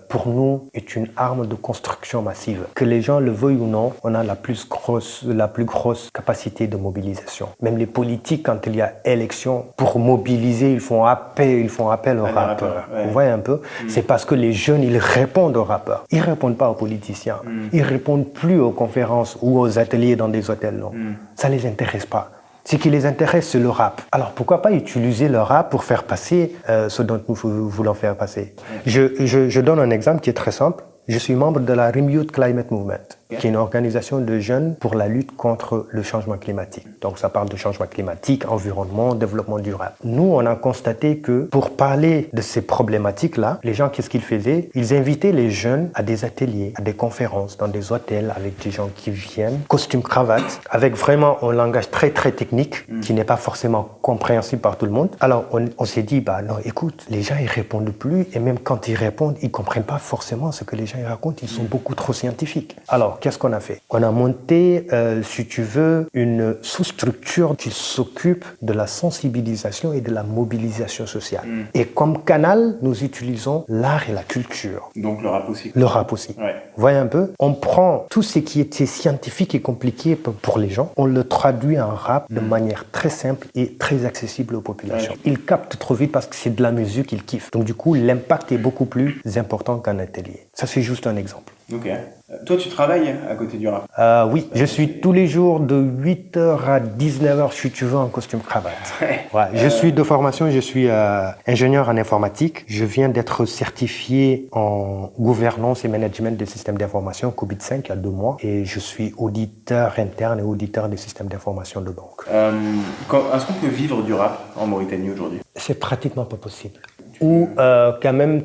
[SPEAKER 5] pour nous, est une arme de construction massive. Que les gens le veuillent ou non, on a la plus grosse capacité de mobilisation. Même les politiques, quand il y a élection, pour mobiliser, ils font appel aux rappeurs. Ouais. Vous voyez un peu? C'est parce que les jeunes, ils répondent aux rappeurs. Ils répondent pas aux politiciens. Ils répondent plus aux conférences ou aux ateliers dans des hôtels, non. Ça les intéresse pas. Ce qui les intéresse, c'est le rap. Alors, pourquoi pas utiliser le rap pour faire passer ce dont nous voulons faire passer? Je donne un exemple qui est très simple. Je suis membre de la Remote Climate Movement, qui est une organisation de jeunes pour la lutte contre le changement climatique. Donc ça parle de changement climatique, environnement, développement durable. Nous, on a constaté que pour parler de ces problématiques-là, les gens, qu'est-ce qu'ils faisaient? Ils invitaient les jeunes à des ateliers, à des conférences, dans des hôtels, avec des gens qui viennent, costume, cravate, avec vraiment un langage très très technique, qui n'est pas forcément compréhensible par tout le monde. Alors on s'est dit, non, écoute, les gens ils répondent plus, et même quand ils répondent, ils comprennent pas forcément ce que les gens ils racontent, ils sont beaucoup trop scientifiques. Alors, qu'est-ce qu'on a fait? On a monté, si tu veux, une sous-structure qui s'occupe de la sensibilisation et de la mobilisation sociale. Et comme canal, nous utilisons l'art et la culture.
[SPEAKER 1] Donc le rap aussi.
[SPEAKER 5] Le rap aussi.
[SPEAKER 1] Ouais.
[SPEAKER 5] Voyez un peu, on prend tout ce qui était scientifique et compliqué pour les gens, on le traduit en rap de manière très simple et très accessible aux populations. Ils captent trop vite parce que c'est de la musique, ils kiffent. Donc du coup, l'impact est beaucoup plus important qu'un atelier. Ça, c'est juste un exemple.
[SPEAKER 1] Ok. Toi, tu travailles à côté du rap?
[SPEAKER 5] Oui, je suis tous les jours de 8h à 19h, si tu veux, en costume cravate. Ouais, je suis de formation, je suis ingénieur en informatique. Je viens d'être certifié en gouvernance et management des systèmes d'information, COVID-5, il y a 2 mois. Et je suis auditeur interne et auditeur des systèmes d'information de banque.
[SPEAKER 1] Est-ce qu'on peut vivre du rap en Mauritanie aujourd'hui?
[SPEAKER 5] C'est pratiquement pas possible. Ou quand même,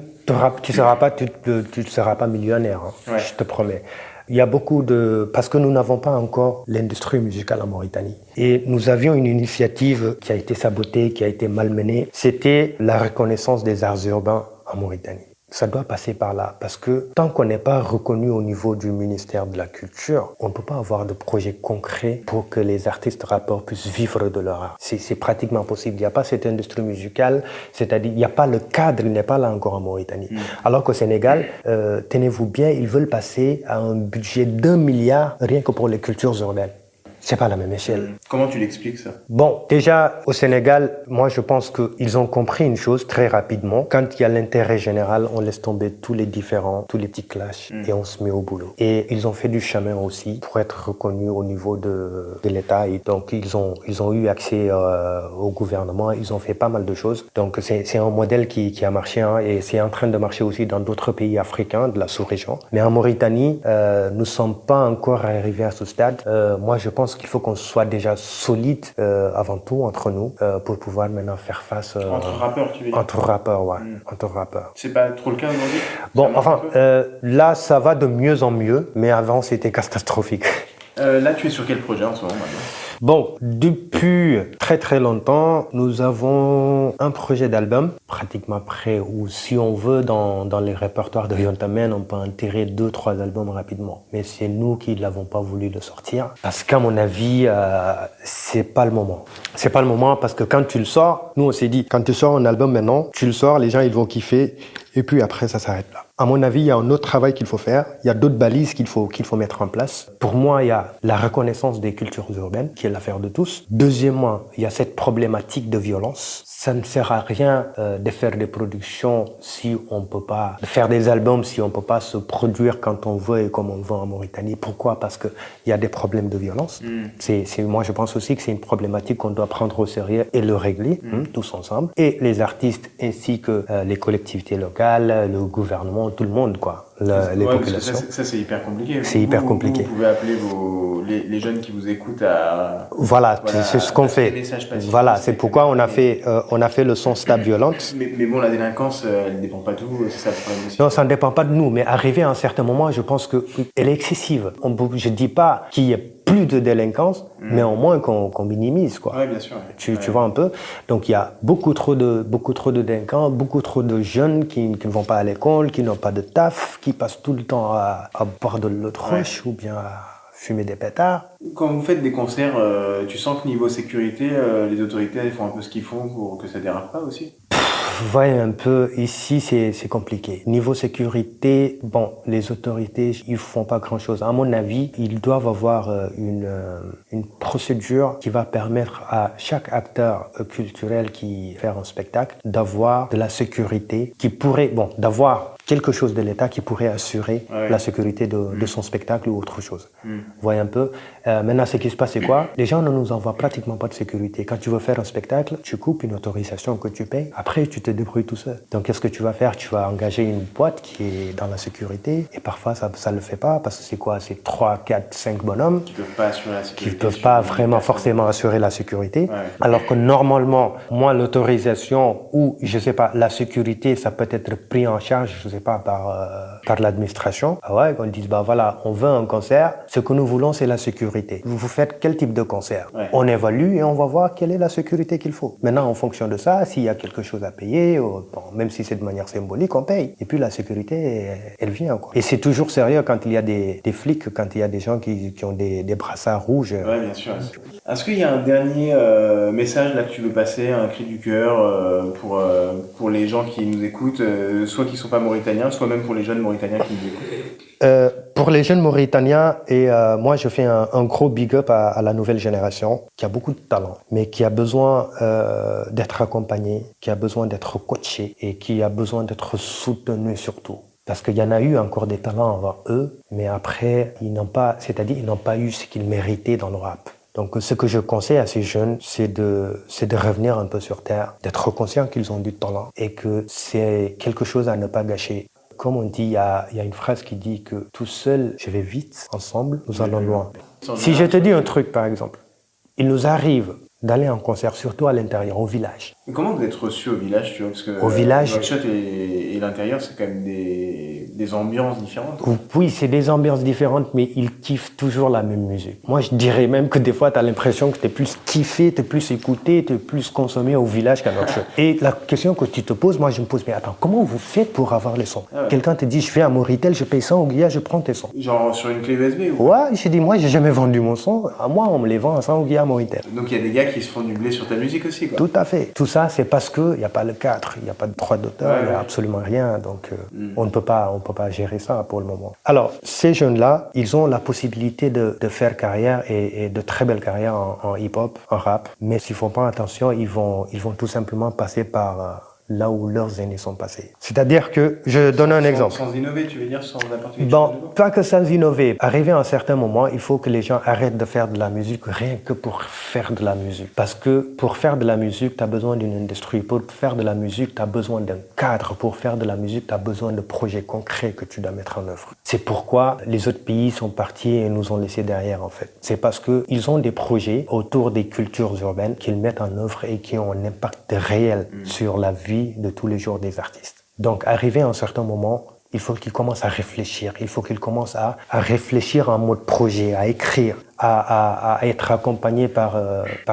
[SPEAKER 5] tu ne seras pas millionnaire, hein, je te promets. Il y a beaucoup de... Parce que nous n'avons pas encore l'industrie musicale en Mauritanie. Et nous avions une initiative qui a été sabotée, qui a été malmenée. C'était la reconnaissance des arts urbains en Mauritanie. Ça doit passer par là, parce que tant qu'on n'est pas reconnu au niveau du ministère de la Culture, on ne peut pas avoir de projet concret pour que les artistes rappeurs puissent vivre de leur art. C'est pratiquement impossible. Il n'y a pas cette industrie musicale, c'est-à-dire il n'y a pas le cadre, il n'est pas là encore en Mauritanie. Alors qu'au Sénégal, tenez-vous bien, ils veulent passer à un budget d'1 milliard rien que pour les cultures urbaines. C'est pas la même échelle.
[SPEAKER 1] Comment tu l'expliques ça?
[SPEAKER 5] Bon, déjà au Sénégal, moi je pense qu'ils ont compris une chose très rapidement. Quand il y a l'intérêt général, on laisse tomber tous les différends, tous les petits clashs et on se met au boulot. Et ils ont fait du chemin aussi pour être reconnus au niveau de l'État. Et donc ils ont eu accès au gouvernement, ils ont fait pas mal de choses. Donc c'est un modèle qui a marché hein, et c'est en train de marcher aussi dans d'autres pays africains de la sous-région. Mais en Mauritanie, nous ne sommes pas encore arrivés à ce stade. Moi je pense qu'il faut qu'on soit déjà solide avant tout entre nous pour pouvoir maintenant faire face...
[SPEAKER 1] Entre rappeurs, tu veux dire?
[SPEAKER 5] Entre rappeurs, ouais. Entre rappeurs.
[SPEAKER 1] C'est pas trop le cas aujourd'hui?
[SPEAKER 5] Bon, enfin, là, ça va de mieux en mieux, mais avant, c'était catastrophique.
[SPEAKER 1] Là, tu es sur quel projet en ce moment maintenant?
[SPEAKER 5] Bon, depuis très très longtemps, nous avons un projet d'album pratiquement prêt où si on veut dans les répertoires de Yontamen, on peut enterrer 2-3 albums rapidement. Mais c'est nous qui ne l'avons pas voulu le sortir parce qu'à mon avis, c'est pas le moment. C'est pas le moment parce que quand tu le sors, nous on s'est dit, quand tu sors un album maintenant, tu le sors, les gens ils vont kiffer et puis après ça s'arrête là. À mon avis, il y a un autre travail qu'il faut faire. Il y a d'autres balises qu'il faut mettre en place. Pour moi, il y a la reconnaissance des cultures urbaines, qui est l'affaire de tous. Deuxièmement, il y a cette problématique de violence. Ça ne sert à rien de faire des productions si on peut pas, de faire des albums si on peut pas se produire quand on veut et comme on veut en Mauritanie. Pourquoi? Parce que il y a des problèmes de violence. Moi, je pense aussi que c'est une problématique qu'on doit prendre au sérieux et le régler tous ensemble. Et les artistes ainsi que les collectivités locales, le gouvernement, tout le monde, quoi. Les populations.
[SPEAKER 1] Ça, c'est hyper compliqué.
[SPEAKER 5] C'est hyper compliqué.
[SPEAKER 1] Vous pouvez appeler les jeunes qui vous écoutent à...
[SPEAKER 5] Voilà, c'est ce qu'on fait. Voilà, c'est pourquoi on a fait le son Stable Violente.
[SPEAKER 1] Mais bon, la délinquance, elle ne dépend pas de vous, c'est ça le problème aussi.
[SPEAKER 5] Non, ça ne dépend pas de nous, mais arrivé à un certain moment, je pense qu'elle est excessive. Je ne dis pas qu'il y ait plus de délinquance, mais au moins qu'on minimise, quoi.
[SPEAKER 1] Oui, bien sûr.
[SPEAKER 5] Tu vois un peu. Donc il y a beaucoup trop de délinquants, beaucoup trop de jeunes qui ne vont pas à l'école, qui n'ont pas de taf, qui passent tout le temps à boire de l'eau de roche ou bien à fumer des pétards.
[SPEAKER 1] Quand vous faites des concerts, tu sens que niveau sécurité, les autorités elles font un peu ce qu'ils font pour que ça dérape pas aussi?
[SPEAKER 5] Vous voyez un peu, ici c'est compliqué. Niveau sécurité, bon, les autorités, ils font pas grand-chose. À mon avis, ils doivent avoir une procédure qui va permettre à chaque acteur culturel qui fait un spectacle d'avoir de la sécurité, d'avoir quelque chose de l'État qui pourrait assurer la sécurité de son spectacle ou autre chose. Vous voyez un peu. Maintenant, ce qui se passe, c'est quoi? Les gens ne nous envoient pratiquement pas de sécurité. Quand tu veux faire un spectacle, tu coupes une autorisation que tu payes. Après, tu te débrouilles tout seul. Donc, qu'est-ce que tu vas faire? Tu vas engager une boîte qui est dans la sécurité. Et parfois, ça ne le fait pas parce que c'est quoi? C'est 3, 4, 5 bonhommes
[SPEAKER 1] qui ne peuvent pas assurer la sécurité.
[SPEAKER 5] Qui ne peuvent pas vraiment forcément assurer la sécurité. Alors que normalement, moi, l'autorisation ou, je sais pas, la sécurité, ça peut être pris en charge, je sais sais pas, par l'administration. Ah ouais, qu'on dise, bah voilà, on veut un concert, ce que nous voulons, c'est la sécurité. Vous faites quel type de concert?
[SPEAKER 1] Ouais.
[SPEAKER 5] On évalue et on va voir quelle est la sécurité qu'il faut. Maintenant, en fonction de ça, s'il y a quelque chose à payer, bon, même si c'est de manière symbolique, on paye. Et puis la sécurité, elle vient, quoi. Et c'est toujours sérieux quand il y a des flics, quand il y a des gens qui ont des brassards rouges.
[SPEAKER 1] Ouais, bien sûr. Est-ce qu'il y a un dernier message là que tu veux passer, un cri du cœur pour les gens qui nous écoutent, soit qui ne sont pas mauritaniens, soit même pour les jeunes mauritaniens qui nous écoutent?
[SPEAKER 5] Pour les jeunes mauritaniens, et moi je fais un gros big up à la nouvelle génération qui a beaucoup de talent, mais qui a besoin d'être accompagné, qui a besoin d'être coaché et qui a besoin d'être soutenu surtout. Parce qu'il y en a eu encore des talents avant eux, mais après, ils n'ont pas eu ce qu'ils méritaient dans le rap. Donc, ce que je conseille à ces jeunes, c'est de revenir un peu sur terre, d'être conscients qu'ils ont du talent et que c'est quelque chose à ne pas gâcher. Comme on dit, il y a une phrase qui dit que tout seul, je vais vite, ensemble, nous allons loin. Si je te dis un truc, par exemple, il nous arrive d'aller en concert, surtout à l'intérieur, au village.
[SPEAKER 1] Et comment vous êtes reçus au village, tu vois, parce que
[SPEAKER 5] au village,
[SPEAKER 1] Nouakchott et l'intérieur, c'est quand même des ambiances différentes.
[SPEAKER 5] Oui, c'est des ambiances différentes, mais ils kiffent toujours la même musique. Moi, je dirais même que des fois, tu as l'impression que tu es plus kiffé, tu es plus écouté, tu es plus consommé au village qu'à Nouakchott. Et la question que tu te poses, moi, je me pose, mais attends, comment vous faites pour avoir les sons?
[SPEAKER 1] Ah ouais.
[SPEAKER 5] Quelqu'un te dit, je fais à Moritel, je paye 100 au Guilla, je prends tes sons.
[SPEAKER 1] Genre sur une clé USB ou...
[SPEAKER 5] Ouais, j'ai dit, moi, j'ai jamais vendu mon son. À moi, on me les vend à 100 au Guilla, Moritel.
[SPEAKER 1] Donc il y a des gars qui se font du blé sur ta musique aussi, quoi.
[SPEAKER 5] Tout à fait. Tout ça, c'est parce qu'il n'y a pas le cadre, il n'y a pas de droit d'auteur, il n'y a absolument rien. Donc, on ne peut pas gérer ça pour le moment. Alors, ces jeunes-là, ils ont la possibilité de faire carrière et de très belles carrières en hip-hop, en rap. Mais s'ils ne font pas attention, ils vont tout simplement passer par là où leurs aînés sont passés. C'est-à-dire que, je donne un exemple.
[SPEAKER 1] Sans innover, tu veux dire, sans apporter quelque
[SPEAKER 5] Bon,
[SPEAKER 1] chose de
[SPEAKER 5] pas que sans innover. Arrivé à un certain moment, il faut que les gens arrêtent de faire de la musique rien que pour faire de la musique. Parce que pour faire de la musique, tu as besoin d'une industrie. Pour faire de la musique, tu as besoin d'un cadre. Pour faire de la musique, tu as besoin de projets concrets que tu dois mettre en œuvre. C'est pourquoi les autres pays sont partis et nous ont laissés derrière, en fait. C'est parce qu'ils ont des projets autour des cultures urbaines qu'ils mettent en œuvre et qui ont un impact réel sur la vie de tous les jours des artistes. Donc, arrivé à un certain moment, il faut qu'ils commencent à réfléchir. Il faut qu'ils commencent à réfléchir en mode projet, à écrire, à être accompagnés par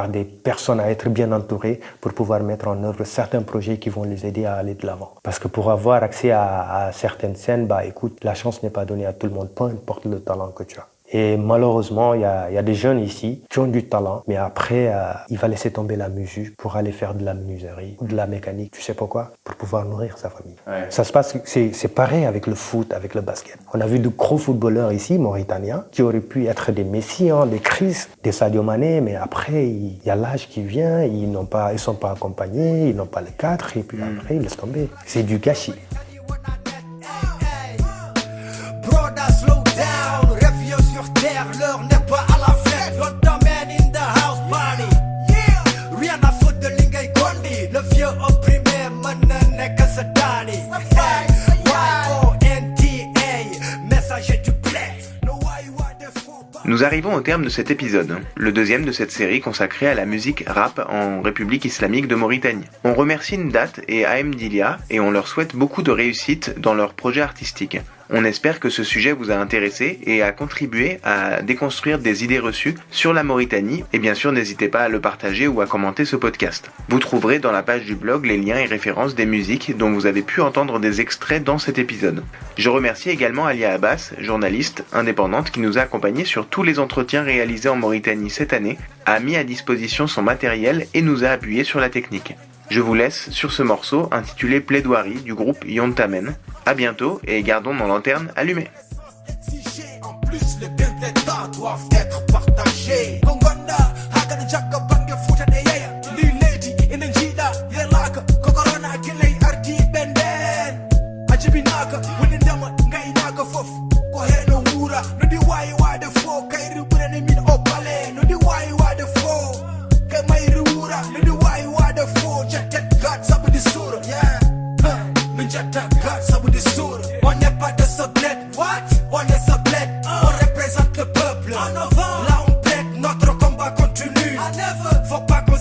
[SPEAKER 5] des personnes, à être bien entourés pour pouvoir mettre en œuvre certains projets qui vont les aider à aller de l'avant. Parce que pour avoir accès à certaines scènes, bah écoute, la chance n'est pas donnée à tout le monde, peu importe le talent que tu as. Et malheureusement, il y a des jeunes ici qui ont du talent, mais après, il va laisser tomber la musique pour aller faire de la menuiserie ou de la mécanique. Tu sais pourquoi? Pour pouvoir nourrir sa famille.
[SPEAKER 1] Ouais.
[SPEAKER 5] Ça se passe, c'est pareil avec le foot, avec le basket. On a vu de gros footballeurs ici, mauritaniens, qui auraient pu être des Messi, des Chris, des Sadio Mané, mais après, il y a l'âge qui vient, ils sont pas accompagnés, ils n'ont pas le cadre, et puis après, ils laissent tomber. C'est du gâchis.
[SPEAKER 6] L'heure n'est pas à la fête, l'autre man in the house party. Rien à foutre de Lingay Gondi, le vieux opprimé, maintenant n'est que sa daddy. Y-O-N-T-A, messager du bled.
[SPEAKER 1] Nous arrivons au terme de cet épisode, le deuxième de cette série consacrée à la musique rap en République islamique de Mauritanie. On remercie Ndat et AM Dilia et on leur souhaite beaucoup de réussite dans leurs projets artistiques. On espère que ce sujet vous a intéressé et a contribué à déconstruire des idées reçues sur la Mauritanie et bien sûr n'hésitez pas à le partager ou à commenter ce podcast. Vous trouverez dans la page du blog les liens et références des musiques dont vous avez pu entendre des extraits dans cet épisode. Je remercie également Alia Abbas, journaliste indépendante qui nous a accompagnés sur tous les entretiens réalisés en Mauritanie cette année, a mis à disposition son matériel et nous a appuyé sur la technique. Je vous laisse sur ce morceau intitulé Plaidoirie du groupe Yontamen. À bientôt et gardons nos lanternes allumées.
[SPEAKER 6] En plus, les bienfaitants doivent être partagés. On n'est pas de soblette, on est soblette, on représente le peuple. Là on plaide, notre combat continue. Faut pas qu'on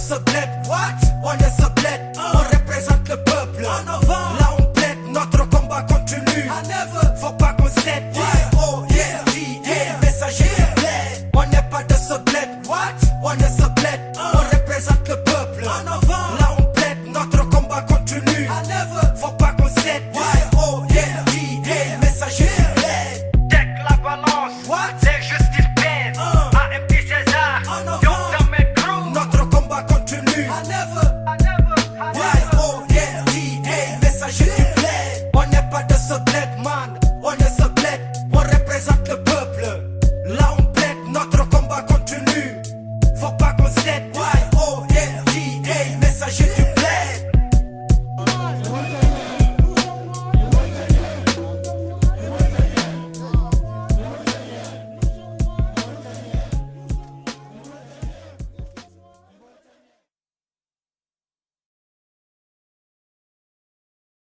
[SPEAKER 6] ce bled. What? On est ce bled. On représente le peuple. Là on plaide, notre combat continue. Faut pas qu'on cède. Messager du bled. On n'est pas de ce bled. What? On est ce bled. On représente le peuple.